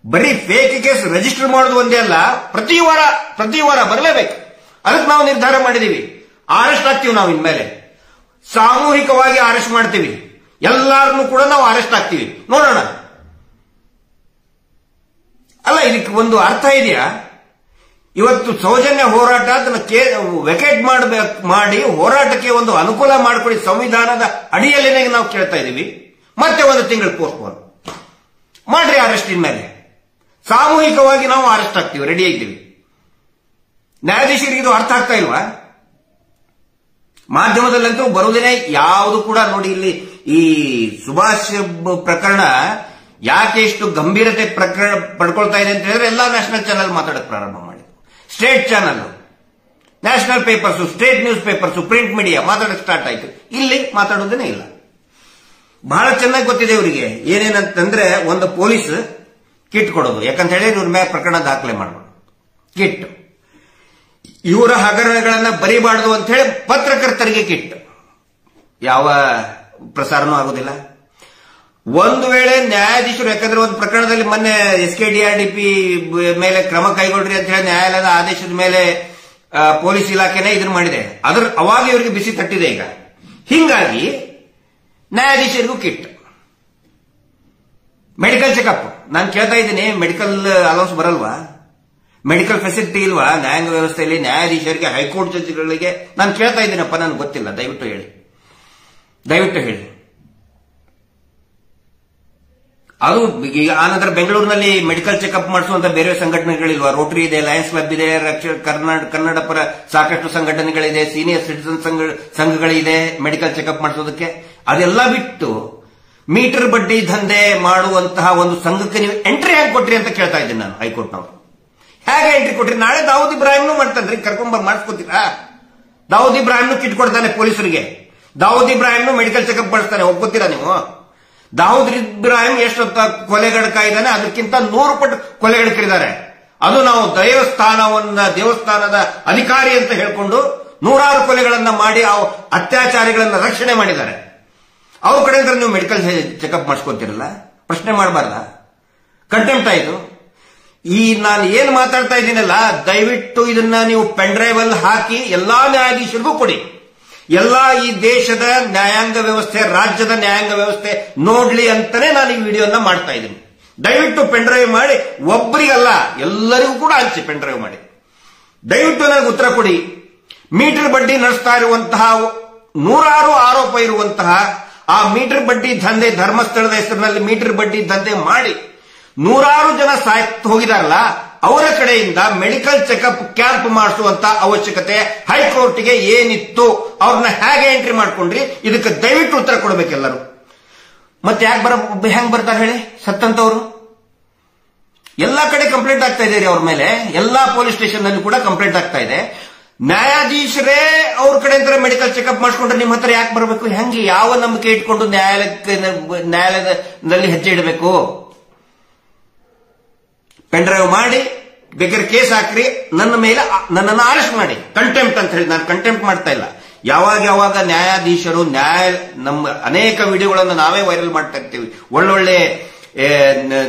ಬರೀ ಫೇಕ್ ಕೇಸ್ ರಿಜಿಸ್ಟರ್ ಮಾಡೋದು ಒಂದೇ ಅಲ್ಲ, ಪ್ರತಿ ವಾರ ಬರಲೇಬೇಕು. ಅದಕ್ಕೆ ನಾವು ನಿರ್ಧಾರ ಮಾಡಿದೀವಿ, ಅರೆಸ್ಟ್ ಆಗ್ತೀವಿ. ನಾವು ಇನ್ಮೇಲೆ ಸಾಮೂಹಿಕವಾಗಿ ಅರೆಸ್ಟ್ ಮಾಡ್ತೀವಿ. ಎಲ್ಲಾರನ್ನೂ ಕೂಡ ನಾವು ಅರೆಸ್ಟ್ ಆಗ್ತೀವಿ. ನೋಡೋಣ. ಅಲ್ಲ, ಇದಕ್ಕೆ ಒಂದು ಅರ್ಥ ಇದೆಯಾ? ಇವತ್ತು ಸೌಜನ್ಯ ಹೋರಾಟ ಅದನ್ನು ವೆಕೇಟ್ ಮಾಡಿ ಹೋರಾಟಕ್ಕೆ ಒಂದು ಅನುಕೂಲ ಮಾಡಿಕೊಡಿ ಸಂವಿಧಾನದ ಅಡಿಯಲ್ಲೇನೆ ನಾವು ಕೇಳ್ತಾ ಇದೀವಿ. ಮತ್ತೆ ಒಂದು ತಿಂಗಳು ಪೋಸ್ಟ್ಪೋನ್ ಮಾಡ್ರಿ. ಅರೆಸ್ಟ್ ಇನ್ಮೇಲೆ ಸಾಮೂಹಿಕವಾಗಿ ನಾವು ಅರೆಸ್ಟ್ ಆಗ್ತೀವಿ, ರೆಡಿ ಆಗಿದ್ದೀವಿ. ನ್ಯಾಯಾಧೀಶರಿಗೆ ಇದು ಅರ್ಥ ಆಗ್ತಾ ಇಲ್ವಾ? ಮಾಧ್ಯಮದಲ್ಲಂತೂ ಬರುವುದೇನೆ ಯಾವುದು ಕೂಡ ನೋಡಿ. ಇಲ್ಲಿ ಈ ಸುಭಾಷ್ ಪ್ರಕರಣ ಯಾಕೆ ಇಷ್ಟು ಗಂಭೀರತೆ ಪಡ್ಕೊಳ್ತಾ ಇದೆ ಅಂತ ಹೇಳಿದ್ರೆ ಎಲ್ಲ ನ್ಯಾಷನಲ್ ಚಾನೆಲ್ ಮಾತಾಡೋಕೆ ಪ್ರಾರಂಭ ಮಾಡಿದ್ರು. State channel, national papers, state news papers, print media ಮಾತಾಡೋಕೆ ಸ್ಟಾರ್ಟ್ ಆಯ್ತು. ಇಲ್ಲಿ ಮಾತಾಡೋದೇನೆ ಇಲ್ಲ. ಬಹಳ ಚೆನ್ನಾಗಿ ಗೊತ್ತಿದೆ ಇವರಿಗೆ ಏನೇನಂತಂದ್ರೆ, ಒಂದು ಪೊಲೀಸ್ ಕಿಟ್ ಕೊಡೋದು, ಯಾಕಂತ ಹೇಳಿ ಇವ್ರ ಮೇಲೆ ಪ್ರಕರಣ ದಾಖಲೆ ಮಾಡಬಹುದು. ಕಿಟ್, ಇವರ ಹಗರಣಗಳನ್ನ ಬರೀಬಾರ್ದು ಅಂತ ಹೇಳಿ ಪತ್ರಕರ್ತರಿಗೆ ಕಿಟ್. ಯಾವ ಪ್ರಸಾರನೂ ಆಗೋದಿಲ್ಲ. ಒಂದು ವೇಳೆ ನ್ಯಾಯಾಧೀಶರು, ಯಾಕಂದ್ರೆ ಒಂದು ಪ್ರಕರಣದಲ್ಲಿ ಮೊನ್ನೆ SKDRDP ಮೇಲೆ ಕ್ರಮ ಕೈಗೊಳ್ರಿ ಅಂತ ಹೇಳಿ ನ್ಯಾಯಾಲಯದ ಆದೇಶದ ಮೇಲೆ ಪೊಲೀಸ್ ಇಲಾಖೆನೇ ಇದನ್ನ ಮಾಡಿದೆ. ಅವಾಗ ಇವರಿಗೆ ಬಿಸಿ ತಟ್ಟಿದೆ. ಈಗ ಹಿಂಗಾಗಿ ನ್ಯಾಯಾಧೀಶರಿಗೂ ಕಿಟ್. ಮೆಡಿಕಲ್ ಚೆಕಪ್ ನಾನು ಕೇಳ್ತಾ ಇದ್ದೀನಿ, ಮೆಡಿಕಲ್ ಅಲೌನ್ಸ್ ಬರಲ್ವಾ? ಮೆಡಿಕಲ್ ಫೆಸಿಲಿಟಿ ಇಲ್ವಾ ನ್ಯಾಯಾಂಗ ವ್ಯವಸ್ಥೆಯಲ್ಲಿ? ನ್ಯಾಯಾಧೀಶರಿಗೆ, ಹೈಕೋರ್ಟ್ ಜಡ್ಜ್ಗಳಿಗೆ ನಾನು ಕೇಳ್ತಾ ಇದ್ದೀನಪ್ಪ, ನನಗೆ ಗೊತ್ತಿಲ್ಲ. ದಯವಿಟ್ಟು ಹೇಳಿ. ಅದು ಆನಂತರ ಬೆಂಗಳೂರಿನಲ್ಲಿ ಮೆಡಿಕಲ್ ಚೆಕಪ್ ಮಾಡಿಸುವಂತ ಬೇರೆ ಸಂಘಟನೆಗಳಿಲ್ವಾ? ರೋಟರಿ ಇದೆ, ಲಯನ್ಸ್ ಕ್ಲಬ್ ಇದೆ, ಕನ್ನಡ ಪರ ಸಾಕಷ್ಟು ಸಂಘಟನೆಗಳಿದೆ, ಸೀನಿಯರ್ ಸಿಟಿಸನ್ ಸಂಘಗಳಿದೆ ಮೆಡಿಕಲ್ ಚೆಕಪ್ ಮಾಡಿಸೋದಕ್ಕೆ. ಅದೆಲ್ಲ ಬಿಟ್ಟು ಮೀಟರ್ ಬಡ್ಡಿ ದಂಧೆ ಮಾಡುವಂತಹ ಒಂದು ಸಂಘಕ್ಕೆ ನೀವು ಎಂಟ್ರಿ ಹೇಗೆ ಕೊಟ್ರಿ ಅಂತ ಕೇಳ್ತಾ ಇದ್ದೀನಿ ನಾನು. ಹೈಕೋರ್ಟ್ನವರು ಹೇಗೆ ಎಂಟ್ರಿ ಕೊಟ್ರಿ? ನಾಳೆ ದಾವೂದ್ ಇಬ್ರಾಹಿಂನು ಮಾಡ್ತಾನ್ರಿ, ಕರ್ಕೊಂಡ್ಬಂದು ಮಾಡಿಸ್ಕೊತೀರಾ? ದಾವೂದ್ ಇಬ್ರಾಹಿಂನು ಕಿಟ್ ಕೊಡ್ತಾನೆ ಪೊಲೀಸರಿಗೆ. ದಾವೂದ್ ಇಬ್ರಾಹಿಂನು ಮೆಡಿಕಲ್ ಚೆಕಪ್ ಮಾಡಿಸ್ತಾನೆ, ಒಪ್ಕೋತೀರಾ ನೀವು? ದಾವೂದ್ ಇಬ್ರಾಹಿಂ ಎಷ್ಟು ಕೊಲೆಗಡಕ ಇದ್ದಾನೆ, ಅದಕ್ಕಿಂತ 100 ಪಟ್ಟು ಕೊಲೆಗಡಕಿದ್ದಾರೆ. ಅದು ನಾವು ದೇವಸ್ಥಾನದ ಅಧಿಕಾರಿ ಅಂತ ಹೇಳ್ಕೊಂಡು 100 ಕೊಲೆಗಳನ್ನ ಮಾಡಿ ಅತ್ಯಾಚಾರಿಗಳನ್ನ ರಕ್ಷಣೆ ಮಾಡಿದ್ದಾರೆ. ಅವ್ರ ಕಡೆಯಿಂದ ನೀವು ಮೆಡಿಕಲ್ ಚೆಕಪ್ ಮಾಡಿಸ್ಕೊತಿರಲ್ಲ, ಪ್ರಶ್ನೆ ಮಾಡಬಾರ್ದ? ಕಂಟೆಂಪ್ಟ್ ಆಯ್ತು. ನಾನು ಏನ್ ಮಾತಾಡ್ತಾ ಇದ್ದೀನಲ್ಲ, ದಯವಿಟ್ಟು ಇದನ್ನ ನೀವು ಪೆನ್ ಡ್ರೈವ್ ಅಲ್ಲಿ ಹಾಕಿ ಎಲ್ಲಾ ನ್ಯಾಯಾಧೀಶರಿಗೂ ಕೊಡಿ. ಎಲ್ಲಾ ಈ ದೇಶದ ನ್ಯಾಯಾಂಗ ವ್ಯವಸ್ಥೆ, ರಾಜ್ಯದ ನ್ಯಾಯಾಂಗ ವ್ಯವಸ್ಥೆ ನೋಡ್ಲಿ ಅಂತಾನೆ ನಾನು ಈ ವಿಡಿಯೋನ ಮಾಡ್ತಾ ಇದ್ದೀನಿ. ದಯವಿಟ್ಟು ಪೆನ್ ಡ್ರೈವ್ ಮಾಡಿ, ಒಬ್ಬರಿಗಲ್ಲ ಎಲ್ಲರಿಗೂ ಕೂಡ ಹಂಚಿ ಪೆನ್ ಡ್ರೈವ್ ಮಾಡಿ. ದಯವಿಟ್ಟು ನನಗೆ ಉತ್ತರ ಕೊಡಿ. ಮೀಟರ್ ಬಡ್ಡಿ ನಡೆಸ್ತಾ ಇರುವಂತಹ, ನೂರಾರು ಆರೋಪ ಇರುವಂತಹ ಆ ಮೀಟರ್ ಬಡ್ಡಿ ದಂಧೆ, ಧರ್ಮಸ್ಥಳದ ಹೆಸರಿನಲ್ಲಿ ಮೀಟರ್ ಬಡ್ಡಿ ದಂಧೆ ಮಾಡಿ ನೂರಾರು ಜನ ಸಾಯ್ತು ಹೋಗಿದಾರಲ್ಲ, ಅವರ ಕಡೆಯಿಂದ ಮೆಡಿಕಲ್ ಚೆಕಪ್ ಕ್ಯಾಂಪ್ ಮಾಡಿಸುವಂತ ಅವಶ್ಯಕತೆ ಹೈಕೋರ್ಟ್ಗೆ ಏನಿತ್ತು? ಅವ್ರನ್ನ ಹೇಗೆ ಎಂಟ್ರಿ ಮಾಡ್ಕೊಂಡ್ರಿ? ಇದಕ್ಕೆ ದಯವಿಟ್ಟು ಉತ್ತರ ಕೊಡಬೇಕೆಲ್ಲರೂ. ಮತ್ತೆ ಹೆಂಗ್ ಬರ್ತಾರೆ ಹೇಳಿ? ಸತ್ತಂತವ್ರು ಎಲ್ಲಾ ಕಡೆ ಕಂಪ್ಲೇಂಟ್ ಆಗ್ತಾ ಇದೆ ಅವ್ರ ಮೇಲೆ, ಎಲ್ಲಾ ಪೊಲೀಸ್ ಸ್ಟೇಷನ್ ನಲ್ಲಿ ಕೂಡ ಕಂಪ್ಲೇಂಟ್ ಆಗ್ತಾ ಇದೆ. ನ್ಯಾಯಾಧೀಶರೇ ಅವ್ರ ಕಡೆ ಅಂತ ಮೆಡಿಕಲ್ ಚೆಕಪ್ ಮಾಡಿಸ್ಕೊಂಡ್ರೆ ನಿಮ್ಮ ಹತ್ರ ಯಾಕೆ ಬರಬೇಕು? ಹೆಂಗೆ, ಯಾವ ನಂಬಿಕೆ ಇಟ್ಕೊಂಡು ನ್ಯಾಯಾಲಯದಲ್ಲಿ ಹೆಜ್ಜೆ ಇಡಬೇಕು? ಪೆನ್ ಡ್ರೈವ್ ಮಾಡಿ, ಬೇಕಾದ್ರೆ ಕೇಸ್ ಹಾಕ್ರಿ, ನನ್ನ ಮೇಲೆ ನನ್ನನ್ನು ಅರೆಸ್ಟ್ ಮಾಡಿ. ಕಂಟೆಂಪ್ಟ್ ಅಂತ ಹೇಳಿ, ನಾನು ಕಂಟೆಂಪ್ಟ್ ಮಾಡ್ತಾ ಇಲ್ಲ. ಯಾವಾಗ ನ್ಯಾಯಾಧೀಶರು ನಮ್ಮ ಅನೇಕ ವಿಡಿಯೋಗಳನ್ನು ನಾವೇ ವೈರಲ್ ಮಾಡ್ತಾ ಇರ್ತೀವಿ. ಒಳ್ಳೊಳ್ಳೆ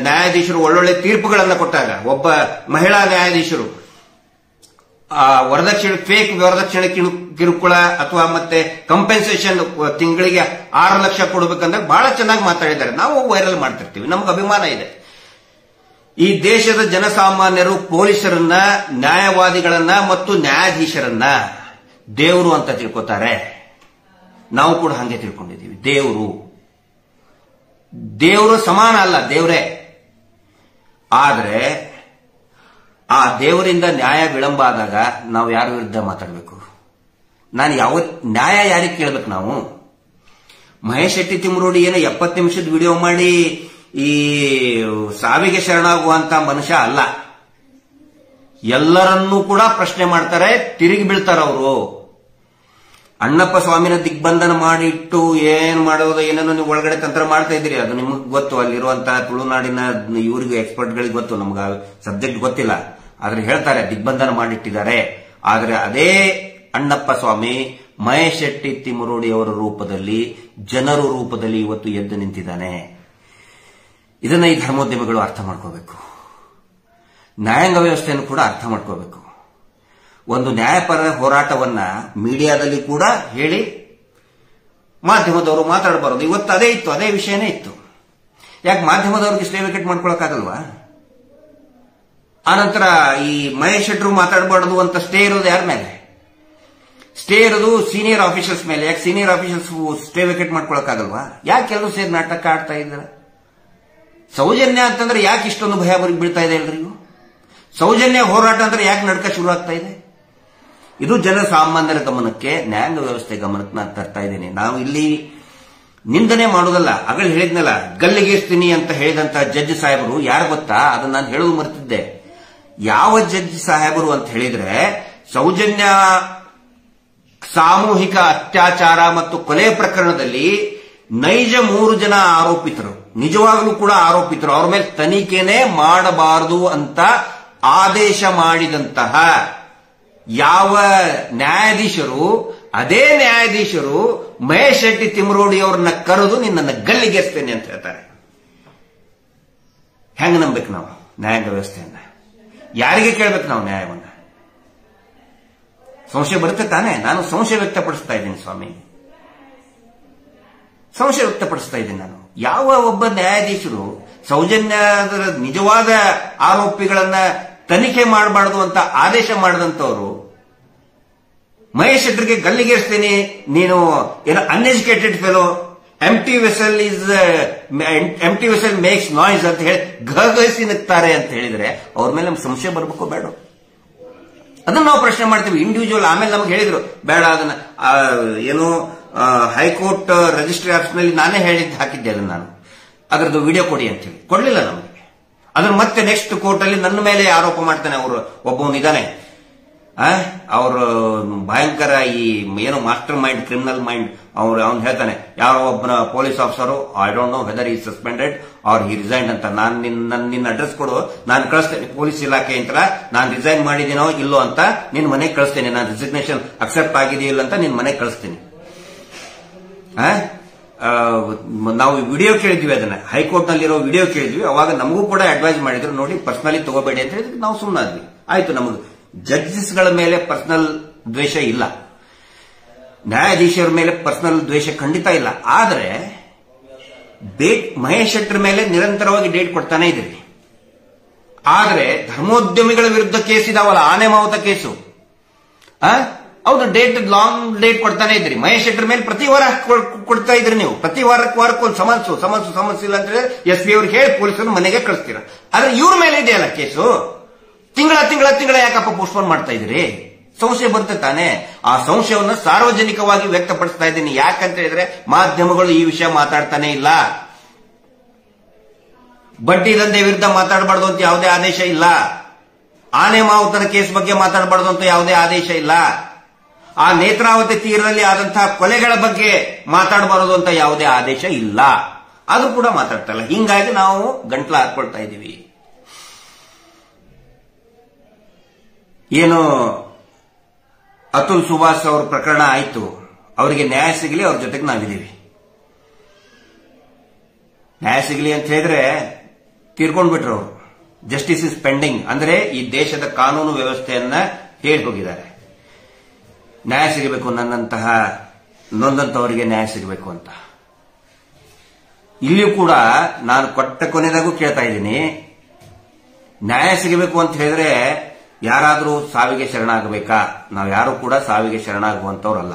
ನ್ಯಾಯಾಧೀಶರು ಒಳ್ಳೊಳ್ಳೆ ತೀರ್ಪುಗಳನ್ನು ಕೊಟ್ಟಾಗ, ಒಬ್ಬ ಮಹಿಳಾ ನ್ಯಾಯಾಧೀಶರು ವರದಕ್ಷಿಣೆ, ಫೇಕ್ ವರದಕ್ಷಿಣೆ ಕಿರುಕುಳ ಅಥವಾ ಮತ್ತೆ ಕಂಪೆನ್ಸೇಷನ್ ತಿಂಗಳಿಗೆ 6 ಲಕ್ಷ ಕೊಡಬೇಕಂದ್ರೆ ಬಹಳ ಚೆನ್ನಾಗಿ ಮಾತಾಡಿದ್ದಾರೆ. ನಾವು ವೈರಲ್ ಮಾಡ್ತಿರ್ತೀವಿ, ನಮ್ಗೆ ಅಭಿಮಾನ ಇದೆ. ಈ ದೇಶದ ಜನಸಾಮಾನ್ಯರು ಪೊಲೀಸರನ್ನ, ನ್ಯಾಯವಾದಿಗಳನ್ನ ಮತ್ತು ನ್ಯಾಯಾಧೀಶರನ್ನ ದೇವರು ಅಂತ ತಿಳ್ಕೊತಾರೆ. ನಾವು ಕೂಡ ಹಾಗೆ ತಿಳ್ಕೊಂಡಿದ್ದೀವಿ. ದೇವರು ಸಮಾನ ಅಲ್ಲ, ದೇವರೇ. ಆದ್ರೆ ಆ ದೇವರಿಂದ ನ್ಯಾಯ ವಿಳಂಬ ಆದಾಗ ನಾವು ಯಾರ ವಿರುದ್ಧ ಮಾತಾಡಬೇಕು? ನ್ಯಾಯ ಯಾರಿಗೆ ಕೇಳಬೇಕು ನಾವು? ಮಹೇಶ್ ಶೆಟ್ಟಿ ತಿಮ್ಮರೋಡಿ ಏನೋ 70 ನಿಮಿಷದ ವಿಡಿಯೋ ಮಾಡಿ ಈ ಸಾವಿಗೆ ಶರಣಾಗುವಂತ ಮನುಷ್ಯ ಅಲ್ಲ. ಎಲ್ಲರನ್ನೂ ಕೂಡ ಪ್ರಶ್ನೆ ಮಾಡ್ತಾರೆ, ತಿರುಗಿ ಬೀಳ್ತಾರೆ ಅವರು. ಅಣ್ಣಪ್ಪ ಸ್ವಾಮಿನ ದಿಗ್ಬಂಧನ ಮಾಡಿಟ್ಟು ಏನ್ ಮಾಡೋದು, ಏನೇನೋ ನೀವು ಒಳಗಡೆ ತಂತ್ರ ಮಾಡ್ತಾ ಇದ್ದೀರಿ, ಅದು ನಿಮಗೆ ಗೊತ್ತು. ಅಲ್ಲಿರುವಂತಹ ತುಳುನಾಡಿನ ಇವರಿಗೂ ಎಕ್ಸ್ಪರ್ಟ್ಗಳಿಗೆ ಗೊತ್ತು, ನಮ್ಗೆ ಸಬ್ಜೆಕ್ಟ್ ಗೊತ್ತಿಲ್ಲ. ಆದ್ರೆ ಹೇಳ್ತಾರೆ ದಿಗ್ಬಂಧನ ಮಾಡಿಟ್ಟಿದ್ದಾರೆ. ಆದ್ರೆ ಅದೇ ಅಣ್ಣಪ್ಪ ಸ್ವಾಮಿ ಮಹೇಶ್ ಶೆಟ್ಟಿ ತಿಮ್ಮರೋಡಿ ಅವರ ರೂಪದಲ್ಲಿ, ಜನರ ರೂಪದಲ್ಲಿ ಇವತ್ತು ಎದ್ದು ನಿಂತಿದ್ದಾನೆ. ಇದನ್ನ ಈ ಧರ್ಮೋದ್ಯಮಿಗಳು ಅರ್ಥ ಮಾಡ್ಕೋಬೇಕು. ನ್ಯಾಯಾಂಗ ವ್ಯವಸ್ಥೆಯನ್ನು ಕೂಡ ಅರ್ಥ ಮಾಡ್ಕೋಬೇಕು. ಒಂದು ನ್ಯಾಯಪರ ಹೋರಾಟವನ್ನ ಮೀಡಿಯಾದಲ್ಲಿ ಕೂಡ ಹೇಳಿ ಮಾಧ್ಯಮದವರು ಮಾತಾಡಬಾರದು. ಇವತ್ತು ಅದೇ ಇತ್ತು, ಅದೇ ವಿಷಯನೇ ಇತ್ತು. ಯಾಕೆ ಮಾಧ್ಯಮದವ್ರಿಗೆ ಸ್ಟೇ ವಿಕೆಟ್ ಮಾಡ್ಕೊಳಕ್ಕಾಗಲ್ವಾ? ಆನಂತರ ಈ ಮಹೇಶ್ ಶೆಟ್ರು ಮಾತಾಡಬಾರದು ಅಂತ ಸ್ಟೇ ಇರೋದು ಯಾರ ಮೇಲೆ? ಸ್ಟೇ ಇರೋದು ಸೀನಿಯರ್ ಆಫೀಸರ್ಸ್ ಮೇಲೆ. ಯಾಕೆ ಸೀನಿಯರ್ ಆಫೀಸರ್ಸ್ ಸ್ಟೇ ವಿಕೆಟ್ ಮಾಡ್ಕೊಳಕ್ಕಾಗಲ್ವಾ? ಯಾಕೆ ಎಲ್ಲರೂ ಸೇರಿ ನಾಟಕ ಆಡ್ತಾ ಇದ್ದಾರೆ? ಸೌಜನ್ಯ ಅಂತಂದ್ರೆ ಯಾಕೆ ಇಷ್ಟೊಂದು ಭಯ ಬೀಳ್ತಾ ಇದೆ ಎಲ್ರಿಗೂ? ಸೌಜನ್ಯ ಹೋರಾಟ ಅಂದ್ರೆ ಯಾಕೆ ನಡ್ಕ ಶುರು ಆಗ್ತಾ ಇದೆ? ಇದು ಜನಸಾಮಾನ್ಯರ ಗಮನಕ್ಕೆ, ನ್ಯಾಯಾಂಗ ವ್ಯವಸ್ಥೆ ಗಮನಕ್ಕೆ ನಾನು ತರ್ತಾ ಇದ್ದೇನೆ. ನಾವು ಇಲ್ಲಿ ನಿಂದನೆ ಮಾಡುವುದಲ್ಲ. ಆಗಲೇ ಹೇಳಿದ್ನಲ್ಲ, ಗಲ್ಲಿಗೇರ್ತೀನಿ ಅಂತ ಹೇಳಿದಂತ ಜಡ್ಜ್ ಸಾಹೇಬರು ಯಾರು ಗೊತ್ತಾ? ಅದನ್ನ ನಾನು ಹೇಳೋದು ಮರ್ತಿದ್ದೆ. ಯಾವ ಜಡ್ಜ್ ಸಾಹೇಬರು ಅಂತ ಹೇಳಿದ್ರೆ, ಸೌಜನ್ಯ ಸಾಮೂಹಿಕ ಅತ್ಯಾಚಾರ ಮತ್ತು ಕೊಲೆ ಪ್ರಕರಣದಲ್ಲಿ ನೈಜ 3 ಜನ ಆರೋಪಿತರು, ನಿಜವಾಗಲೂ ಕೂಡ ಆರೋಪಿತರು, ಅವ್ರ ಮೇಲೆ ತನಿಖೆನೇ ಮಾಡಬಾರದು ಅಂತ ಆದೇಶ ಮಾಡಿದಂತಹ ಯಾವ ನ್ಯಾಯಾಧೀಶರು, ಅದೇ ನ್ಯಾಯಾಧೀಶರು ಮಹೇಶ್ ಶೆಟ್ಟಿ ತಿಮ್ಮರೋಡಿ ಅವ್ರನ್ನ ಕರೆದು ನಿನ್ನನ್ನು ಗಲ್ಲಿಗೇರಿಸ್ತೇನೆ ಅಂತ ಹೇಳ್ತಾರೆ. ಹೆಂಗ ನಂಬೇಕು ನಾವು ನ್ಯಾಯಾಂಗ ವ್ಯವಸ್ಥೆಯನ್ನ? ಯಾರಿಗೆ ಕೇಳಬೇಕು ನಾವು ನ್ಯಾಯವನ್ನ? ಸಂಶಯ ಬರುತ್ತೆ ತಾನೆ? ನಾನು ಸಂಶಯ ವ್ಯಕ್ತಪಡಿಸ್ತಾ ಇದ್ದೀನಿ ಸ್ವಾಮಿ, ಸಂಶಯ ವ್ಯಕ್ತಪಡಿಸ್ತಾ ಇದ್ದೀನಿ ನಾನು. ಯಾವ ಒಬ್ಬ ನ್ಯಾಯಾಧೀಶರು ಸೌಜನ್ಯದ ನಿಜವಾದ ಆರೋಪಿಗಳನ್ನ ತನಿಖೆ ಮಾಡಬಾರದು ಅಂತ ಆದೇಶ ಮಾಡಿದಂತವರು ಮಹೇಶ್ ಶೆಟ್ಟರ್ಗೆ ಗಲ್ಲಿಗೇರಿಸ್ತೀನಿ, ನೀನು ಏನೋ uneducated fellow, empty vessel makes noise ಅಂತ ಹೇಳಿ ಗಹಗಹಿಸಿ ನಿಂತಾರೆ ಅಂತ ಹೇಳಿದ್ರೆ ಅವ್ರ ಮೇಲೆ ನಮ್ಗೆ ಸಂಶಯ ಬರಬೇಕು ಬೇಡ? ಅದನ್ನ ನಾವು ಪ್ರಶ್ನೆ ಮಾಡ್ತೀವಿ ಇಂಡಿವಿಜುವಲ್. ಆಮೇಲೆ ನಮ್ಗೆ ಹೇಳಿದ್ರು ಬೇಡ, ಅದನ್ನ ಏನು ಹೈಕೋರ್ಟ್ ರಿಜಿಸ್ಟ್ರಿ ಆಫೀಸ್ನಲ್ಲಿ ನಾನೇ ಹಾಕಿದ್ದೆ ಅದನ್ನ, ನಾನು ಅದರದ್ದು ವಿಡಿಯೋ ಕೊಡಿ ಅಂತ ಹೇಳಿ ಕೊಡ್ಲಿಲ್ಲ ನಮಗೆ. ಅದನ್ನ ಮತ್ತೆ ನೆಕ್ಸ್ಟ್ ಕೋರ್ಟ್ ಅಲ್ಲಿ ನನ್ನ ಮೇಲೆ ಆರೋಪ ಮಾಡ್ತಾನೆ. ಅವರು ಒಬ್ಬವನಿದ್ದಾನೆ, ಅವರು ಭಯಂಕರ ಈ ಏನೋ ಮಾಸ್ಟರ್ ಮೈಂಡ್, ಕ್ರಿಮಿನಲ್ ಮೈಂಡ್. ಅವ್ನು ಹೇಳ್ತಾನೆ, ಯಾರೋ ಒಬ್ಬನ police officer, I don't know whether ಈ ಸಸ್ಪೆಂಡೆಡ್ ಆರ್ ಹಿ ರಿಸೈನ್ ಅಂತ. ನಿನ್ನ ಅಡ್ರೆಸ್ ಕೊಡು, ನಾನು ಕಳಿಸ್ತೇನೆ ಪೊಲೀಸ್ ಇಲಾಖೆ ಅಂತ. ನಾನು ರಿಸೈನ್ ಮಾಡಿದ್ದೀನೋ ಇಲ್ಲೋ ಅಂತ ನಿನ್ ಮನೆಗೆ ಕಳಿಸ್ತೇನೆ. ನಾನು ರಿಸಿಗ್ನೇಷನ್ ಅಕ್ಸೆಪ್ಟ್ ಆಗಿದೆಯಿಲ್ಲ ಅಂತ ನಿನ್ ಮನೆಗೆ ಕಳಿಸ್ತೇನೆ. ನಾವು ವಿಡಿಯೋ ಕೇಳಿದ್ವಿ, ಅದನ್ನ ಹೈಕೋರ್ಟ್ ನಲ್ಲಿರೋ ವಿಡಿಯೋ ಕೇಳಿದ್ವಿ. ಅವಾಗ ನಮಗೂ ಕೂಡ ಅಡ್ವೈಸ್ ಮಾಡಿದ್ರು, ನೋಡಿ ಪರ್ಸನಲಿ ತಗೋಬೇಡಿ ಅಂತ ಹೇಳಿದ್ರೆ ನಾವು ಸುಮ್ಮನಾದ್ವಿ. ಆಯ್ತು, ನಮಗೆ ಜಡ್ಜಸ್ಗಳ ಮೇಲೆ ಪರ್ಸನಲ್ ದ್ವೇಷ ಇಲ್ಲ, ನ್ಯಾಯಾಧೀಶರ ಮೇಲೆ ಪರ್ಸನಲ್ ದ್ವೇಷ ಖಂಡಿತ ಇಲ್ಲ. ಆದರೆ ಮಹೇಶ್ ಶೆಟ್ಟರ್ ಮೇಲೆ ನಿರಂತರವಾಗಿ ಡೇಟ್ ಕೊಡ್ತಾನೆ ಇದ್ರಿ. ಆದ್ರೆ ಧರ್ಮೋದ್ಯಮಿಗಳ ವಿರುದ್ಧ ಕೇಸ್ ಇದಾವಲ್ಲ, ಆನೆ ಮಾವುತ ಕೇಸು, ಹೌದು, ಲಾಂಗ್ ಡೇಟ್ ಕೊಡ್ತಾನೆ ಇದ್ರಿ. ಮಹೇಶ್ ಶೆಟ್ಟರ್ ಮೇಲೆ ಪ್ರತಿ ವಾರ ಕೊಡ್ತಾ ಇದ್ರಿ ನೀವು. ಪ್ರತಿ ವಾರಕ್ಕೊಂದು ಸಮನ್ಸು ಇಲ್ಲ ಅಂದ್ರೆ SP ಅವ್ರಿಗೆ ಹೇಳಿ ಪೊಲೀಸರು ಮನೆಗೆ ಕಳಿಸ್ತೀರ. ಆದ್ರೆ ಇವ್ರ ಮೇಲೆ ಇದೆಯಲ್ಲ ಕೇಸು, ತಿಂಗಳ ಯಾಕಪ್ಪ ಪೋಸ್ಟ್ಪೋನ್ ಮಾಡ್ತಾ ಇದ್ರಿ? ಸಂಶಯ ಬರುತ್ತೆ ತಾನೆ. ಆ ಸಂಶಯವನ್ನು ಸಾರ್ವಜನಿಕವಾಗಿ ವ್ಯಕ್ತಪಡಿಸ್ತಾ ಇದ್ದೀನಿ. ಯಾಕಂತ ಹೇಳಿದ್ರೆ ಮಾಧ್ಯಮಗಳು ಈ ವಿಷಯ ಮಾತಾಡ್ತಾನೆ ಇಲ್ಲ. ಬಡ್ಡಿ ದಂಧೆ ವಿರುದ್ಧ ಮಾತಾಡಬಾರ್ದು ಅಂತ ಯಾವುದೇ ಆದೇಶ ಇಲ್ಲ. ಆನೆ ಮಾವುತನ ಕೇಸ್ ಬಗ್ಗೆ ಮಾತಾಡಬಾರ್ದು ಅಂತ ಯಾವುದೇ ಆದೇಶ ಇಲ್ಲ. ಆ ನೇತ್ರಾವತಿ ತೀರದಲ್ಲಿ ಆದಂತಹ ಕೊಲೆಗಳ ಬಗ್ಗೆ ಮಾತಾಡಬಾರದು ಅಂತ ಯಾವುದೇ ಆದೇಶ ಇಲ್ಲ. ಅದು ಕೂಡ ಮಾತಾಡ್ತಾ ಇಲ್ಲ. ಹಿಂಗಾಗಿ ನಾವು ಗಂಟ್ಲ ಹಾಕೊಳ್ತಾ ಇದ್ದೀವಿ. ಏನು ಅತುಲ್ ಸುಭಾಷ್ ಅವ್ರ ಪ್ರಕರಣ ಆಯ್ತು, ಅವರಿಗೆ ನ್ಯಾಯ ಸಿಗಲಿ, ಅವ್ರ ಜೊತೆಗೆ ನಾವಿದ್ದೀವಿ. ನ್ಯಾಯ ಸಿಗಲಿ ಅಂತ ಹೇಳಿದ್ರೆ ತೀರ್ಕೊಂಡ್ಬಿಟ್ರು ಅವರು. ಜಸ್ಟಿಸ್ ಇಸ್ ಪೆಂಡಿಂಗ್ ಅಂದ್ರೆ ಈ ದೇಶದ ಕಾನೂನು ವ್ಯವಸ್ಥೆಯನ್ನ ಹೇಳಿ ಹೋಗಿದ್ದಾರೆ. ನ್ಯಾಯ ಸಿಗಬೇಕು, ನನ್ನಂತಹ ನೊಂದಂತವರಿಗೆ ನ್ಯಾಯ ಸಿಗಬೇಕು ಅಂತ. ಇಲ್ಲಿಯೂ ಕೂಡ ನಾನು ಕೊಟ್ಟ ಕೊನೆದಾಗೂ ಕೇಳ್ತಾ ಇದ್ದೀನಿ, ನ್ಯಾಯ ಸಿಗಬೇಕು ಅಂತ ಹೇಳಿದ್ರೆ ಯಾರಾದರೂ ಸಾವಿಗೆ ಶರಣಾಗಬೇಕಾ? ನಾವು ಯಾರು ಕೂಡ ಸಾವಿಗೆ ಶರಣಾಗುವಂತವ್ರಲ್ಲ.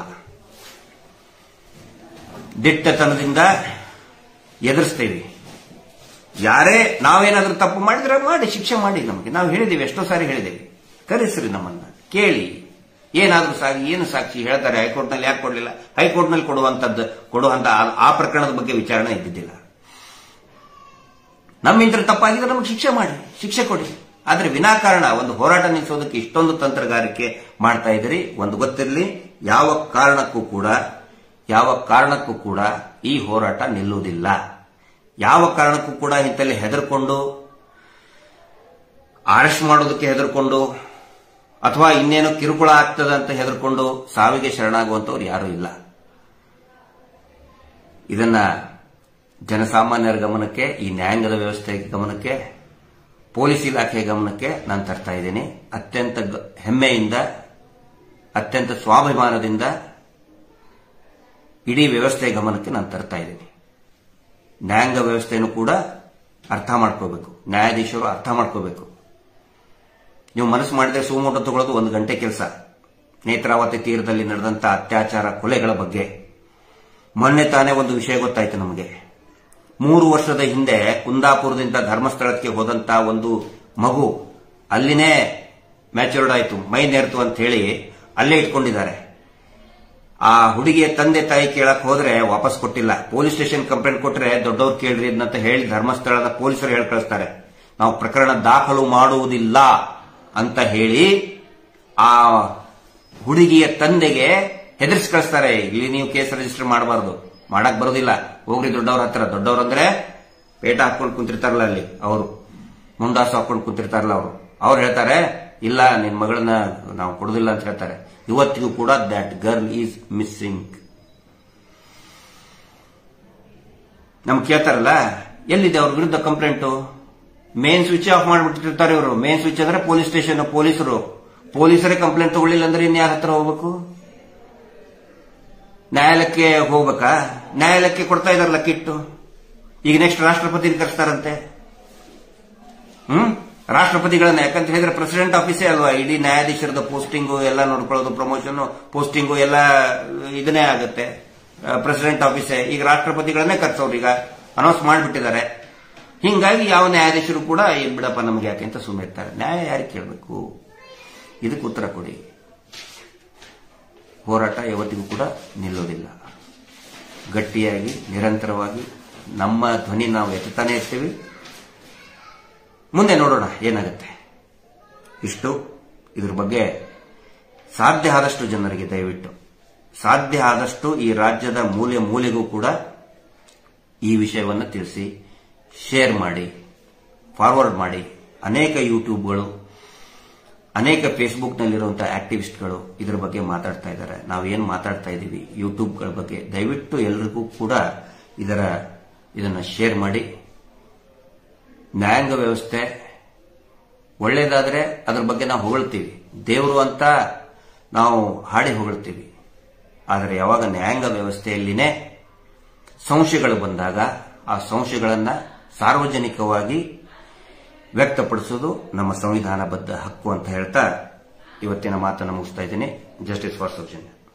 ದಿಟ್ಟತನದಿಂದ ಎದುರಿಸ್ತೇವೆ. ಯಾರೇ ನಾವೇನಾದ್ರೂ ತಪ್ಪು ಮಾಡಿದ್ರೆ ಮಾಡಿ ಶಿಕ್ಷೆ ಮಾಡಿ. ನಮಗೆ ನಾವು ಹೇಳಿದ್ದೀವಿ, ಎಷ್ಟೋ ಸಾರಿ ಹೇಳಿದ್ದೇವೆ, ಕರೆಸ್ರಿ ನಮ್ಮನ್ನ, ಕೇಳಿ, ಏನಾದ್ರೂ ಏನು ಸಾಕ್ಷಿ ಹೇಳ್ತಾರೆ. ಹೈಕೋರ್ಟ್ನಲ್ಲಿ ಯಾಕೆ ಕೊಡಲಿಲ್ಲ? ಹೈಕೋರ್ಟ್ನಲ್ಲಿ ಕೊಡುವಂತ ಆ ಪ್ರಕರಣದ ಬಗ್ಗೆ ವಿಚಾರಣೆ ಇದ್ದಿದ್ದಿಲ್ಲ. ನಮ್ಮಿಂದ ತಪ್ಪಾಗಿದ್ರೆ ನಮಗೆ ಶಿಕ್ಷೆ ಮಾಡಿ, ಶಿಕ್ಷೆ ಕೊಡಿ. ಆದ್ರೆ ವಿನಾಕಾರಣ ಒಂದು ಹೋರಾಟ ನಿಲ್ಲಿಸೋದಕ್ಕೆ ಇಷ್ಟೊಂದು ತಂತ್ರಗಾರಿಕೆ ಮಾಡ್ತಾ ಇದ್ರಿ. ಒಂದು ಗೊತ್ತಿರಲಿ, ಯಾವ ಕಾರಣಕ್ಕೂ ಕೂಡ ಈ ಹೋರಾಟ ನಿಲ್ಲುವುದಿಲ್ಲ. ಯಾವ ಕಾರಣಕ್ಕೂ ಕೂಡ ಇಂತಲ್ಲಿ ಹೆದರ್ಕೊಂಡು, ಅರೆಸ್ಟ್ ಮಾಡೋದಕ್ಕೆ ಹೆದರ್ಕೊಂಡು, ಅಥವಾ ಇನ್ನೇನೋ ಕಿರುಕುಳ ಆಗ್ತದೆ ಅಂತ ಹೆದರ್ಕೊಂಡು ಸಾವಿಗೆ ಶರಣಾಗುವಂತವ್ರು ಯಾರೂ ಇಲ್ಲ. ಇದನ್ನ ಜನಸಾಮಾನ್ಯರ ಗಮನಕ್ಕೆ, ಈ ನ್ಯಾಯಾಂಗದ ವ್ಯವಸ್ಥೆ ಗಮನಕ್ಕೆ, ಪೊಲೀಸ್ ಇಲಾಖೆ ಗಮನಕ್ಕೆ ನಾನು ತರ್ತಾ ಇದ್ದೀನಿ. ಅತ್ಯಂತ ಹೆಮ್ಮೆಯಿಂದ, ಅತ್ಯಂತ ಸ್ವಾಭಿಮಾನದಿಂದ ಇಡೀ ವ್ಯವಸ್ಥೆ ಗಮನಕ್ಕೆ ನಾನು ತರ್ತಾ ಇದ್ದೀನಿ. ನ್ಯಾಯಾಂಗ ವ್ಯವಸ್ಥೆಯನ್ನು ಕೂಡ ಅರ್ಥ ಮಾಡ್ಕೋಬೇಕು, ನ್ಯಾಯಾಧೀಶರು ಅರ್ಥ ಮಾಡ್ಕೋಬೇಕು. ನೀವು ಮನಸ್ಸು ಮಾಡಿದ್ರೆ ಸುಮೋಟೋ ತಗೊಳ್ಳೋದು 1 ಗಂಟೆ ಕೆಲಸ. ನೇತ್ರಾವತಿ ತೀರದಲ್ಲಿ ನಡೆದಂತ ಅತ್ಯಾಚಾರ, ಕೊಲೆಗಳ ಬಗ್ಗೆ ಮೊನ್ನೆ ತಾನೇ ಒಂದು ವಿಷಯ ಗೊತ್ತಾಯ್ತು ನಮಗೆ. 3 ವರ್ಷದ ಹಿಂದೆ ಕುಂದಾಪುರದಿಂದ ಧರ್ಮಸ್ಥಳಕ್ಕೆ ಹೋದಂತ ಒಂದು ಮಗು ಅಲ್ಲಿನೇ ಮ್ಯಾಚೂರ್ಡ್ ಆಯ್ತು, ಮೈ ನೇರ್ತು ಅಂತ ಹೇಳಿ ಅಲ್ಲೇ ಇಟ್ಕೊಂಡಿದ್ದಾರೆ. ಆ ಹುಡುಗಿಯ ತಂದೆ ತಾಯಿ ಕೇಳಕ್ ಹೋದ್ರೆ ವಾಪಸ್ ಕೊಟ್ಟಿಲ್ಲ. ಪೊಲೀಸ್ ಸ್ಟೇಷನ್ ಕಂಪ್ಲೇಂಟ್ ಕೊಟ್ರೆ ದೊಡ್ಡವ್ರು ಕೇಳ್ರಿ ಅಂತ ಹೇಳಿ ಧರ್ಮಸ್ಥಳದ ಪೊಲೀಸರು ಹೇಳಿ ಕಳಿಸ್ತಾರೆ. ನಾವು ಪ್ರಕರಣ ದಾಖಲು ಮಾಡುವುದಿಲ್ಲ ಅಂತ ಹೇಳಿ ಆ ಹುಡುಗಿಯ ತಂದೆಗೆ ಹೆದರ್ಸಿ ಕಳಿಸ್ತಾರೆ. ಇಲ್ಲಿ ನೀವು ಕೇಸ್ ರಿಜಿಸ್ಟರ್ ಮಾಡಬಾರ್ದು, ಮಾಡಕ್ ಬರೋದಿಲ್ಲ, ಹೋಗ್ರಿ ದೊಡ್ಡವ್ರ ಹತ್ರ. ದೊಡ್ಡವ್ರಂದ್ರೆ ಪೇಟ ಹಾಕೊಂಡು ಕುಂತಿರ್ತಾರಲ್ಲ ಅಲ್ಲಿ, ಅವರು ಮುಂಡಾಸು ಹಾಕೊಂಡು ಕುಂತಿರ್ತಾರಲ್ಲ ಅವ್ರು ಹೇಳ್ತಾರೆ, ಇಲ್ಲ ನಿನ್ ಮಗಳನ್ನ ನಾವು ಕೊಡುದಿಲ್ಲ ಅಂತ ಹೇಳ್ತಾರೆ. ಇವತ್ತಿಗೂ ಕೂಡ ದಟ್ ಗರ್ಲ್ ಈಸ್ ಮಿಸ್ಸಿಂಗ್. ನಮ್ಗೆ ಕೇಳ್ತಾರಲ್ಲ, ಎಲ್ಲಿದೆ ಅವ್ರ ವಿರುದ್ಧ ಕಂಪ್ಲೇಂಟು? ಮೇನ್ ಸ್ವಿಚ್ ಆಫ್ ಮಾಡಿಬಿಟ್ಟಿರ್ತಾರೆ ಇವರು. ಮೇನ್ ಸ್ವಿಚ್ ಅಂದ್ರೆ ಪೊಲೀಸ್ ಸ್ಟೇಷನ್, ಪೊಲೀಸರೇ ಕಂಪ್ಲೇಂಟ್ ತಗೊಳ್ಳಿಲ್ಲ ಅಂದ್ರೆ ಇನ್ಯಾರ ಹತ್ರ ಹೋಗ್ಬೇಕು? ನ್ಯಾಯಾಲಯಕ್ಕೆ ಹೋಗ್ಬೇಕಾ? ನ್ಯಾಯಾಲಯಕ್ಕೆ ಕೊಡ್ತಾ ಇದಾರಲ್ಲ ಕಿಟ್ಟು. ಈಗ ನೆಕ್ಸ್ಟ್ ರಾಷ್ಟ್ರಪತಿ ಕರೆಸ್ತಾರಂತೆ. ರಾಷ್ಟ್ರಪತಿಗಳನ್ನ, ಯಾಕಂತ ಹೇಳಿದ್ರೆ ಪ್ರೆಸಿಡೆಂಟ್ ಆಫೀಸೇ ಅಲ್ವಾ ಇಡೀ ನ್ಯಾಯಾಧೀಶರದ ಪೋಸ್ಟಿಂಗು ಎಲ್ಲ ನೋಡ್ಕೊಳ್ಳೋದು, ಪ್ರಮೋಷನ್ ಪೋಸ್ಟಿಂಗು ಎಲ್ಲ ಇದನ್ನೇ ಆಗುತ್ತೆ, ಪ್ರೆಸಿಡೆಂಟ್ ಆಫೀಸೇ. ಈಗ ರಾಷ್ಟ್ರಪತಿಗಳನ್ನೇ ಕರ್ಸೋರು ಈಗ ಅನೌನ್ಸ್ ಮಾಡಿಬಿಟ್ಟಿದ್ದಾರೆ. ಹಿಂಗಾಗಿ ಯಾವ ನ್ಯಾಯಾಧೀಶರು ಕೂಡ ಬಿಡಪ್ಪ ನಮ್ಗೆ ಯಾಕೆ ಅಂತ ಸುಮ್ಮನೆ ಇರ್ತಾರೆ. ನ್ಯಾಯ ಯಾರಿಗೆ ಕೇಳಬೇಕು? ಇದಕ್ಕೆ ಉತ್ತರ ಕೊಡಿ. ಹೋರಾಟ ಯಾವತ್ತಿಗೂ ಕೂಡ ನಿಲ್ಲೋದಿಲ್ಲ. ಗಟ್ಟಿಯಾಗಿ ನಿರಂತರವಾಗಿ ನಮ್ಮ ಧ್ವನಿ ನಾವು ಎತ್ತುತ್ತಾನೆ ಇರ್ತೀವಿ. ಮುಂದೆ ನೋಡೋಣ ಏನಾಗುತ್ತೆ. ಇದ್ರ ಬಗ್ಗೆ ಸಾಧ್ಯ ಆದಷ್ಟು ಜನರಿಗೆ ದಯವಿಟ್ಟು, ಸಾಧ್ಯ ಆದಷ್ಟು ಈ ರಾಜ್ಯದ ಮೂಲೆ ಮೂಲೆಗೂ ಕೂಡ ಈ ವಿಷಯವನ್ನು ತಿಳಿಸಿ, ಶೇರ್ ಮಾಡಿ, ಫಾರ್ವರ್ಡ್ ಮಾಡಿ. ಅನೇಕ ಯೂಟ್ಯೂಬ್ಗಳು, ಅನೇಕ ಫೇಸ್ಬುಕ್ನಲ್ಲಿರುವಂತಹ ಆಕ್ಟಿವಿಸ್ಟ್ಗಳು ಇದರ ಬಗ್ಗೆ ಮಾತಾಡ್ತಾ ಇದ್ದಾರೆ. ನಾವೇನು ಮಾತಾಡ್ತಾ ಇದ್ದೀವಿ ಯೂಟ್ಯೂಬ್ಗಳ ಬಗ್ಗೆ, ದಯವಿಟ್ಟು ಎಲ್ಲರಿಗೂ ಕೂಡ ಇದನ್ನ ಶೇರ್ ಮಾಡಿ. ನ್ಯಾಯಾಂಗ ವ್ಯವಸ್ಥೆ ಒಳ್ಳೇದಾದ್ರೆ ಅದರ ಬಗ್ಗೆ ನಾವು ಹೊಗಳ್ತೀವಿ, ದೇವರು ಅಂತ ನಾವು ಹಾಡಿ ಹೊಗಳ್ತೀವಿ. ಆದರೆ ಯಾವಾಗ ನ್ಯಾಯಾಂಗ ವ್ಯವಸ್ಥೆಯಲ್ಲಿನೇ ಸಂಶಯಗಳು ಬಂದಾಗ, ಆ ಸಂಶಯಗಳನ್ನ ಸಾರ್ವಜನಿಕವಾಗಿ ವ್ಯಕ್ತಪಡಿಸುವುದು ನಮ್ಮ ಸಂವಿಧಾನಬದ್ಧ ಹಕ್ಕು ಅಂತ ಹೇಳ್ತಾ ಇವತ್ತಿನ ಮಾತನ್ನು ಮುಗಿಸ್ತಾ ಇದ್ದೀನಿ. Justice for Soujanya.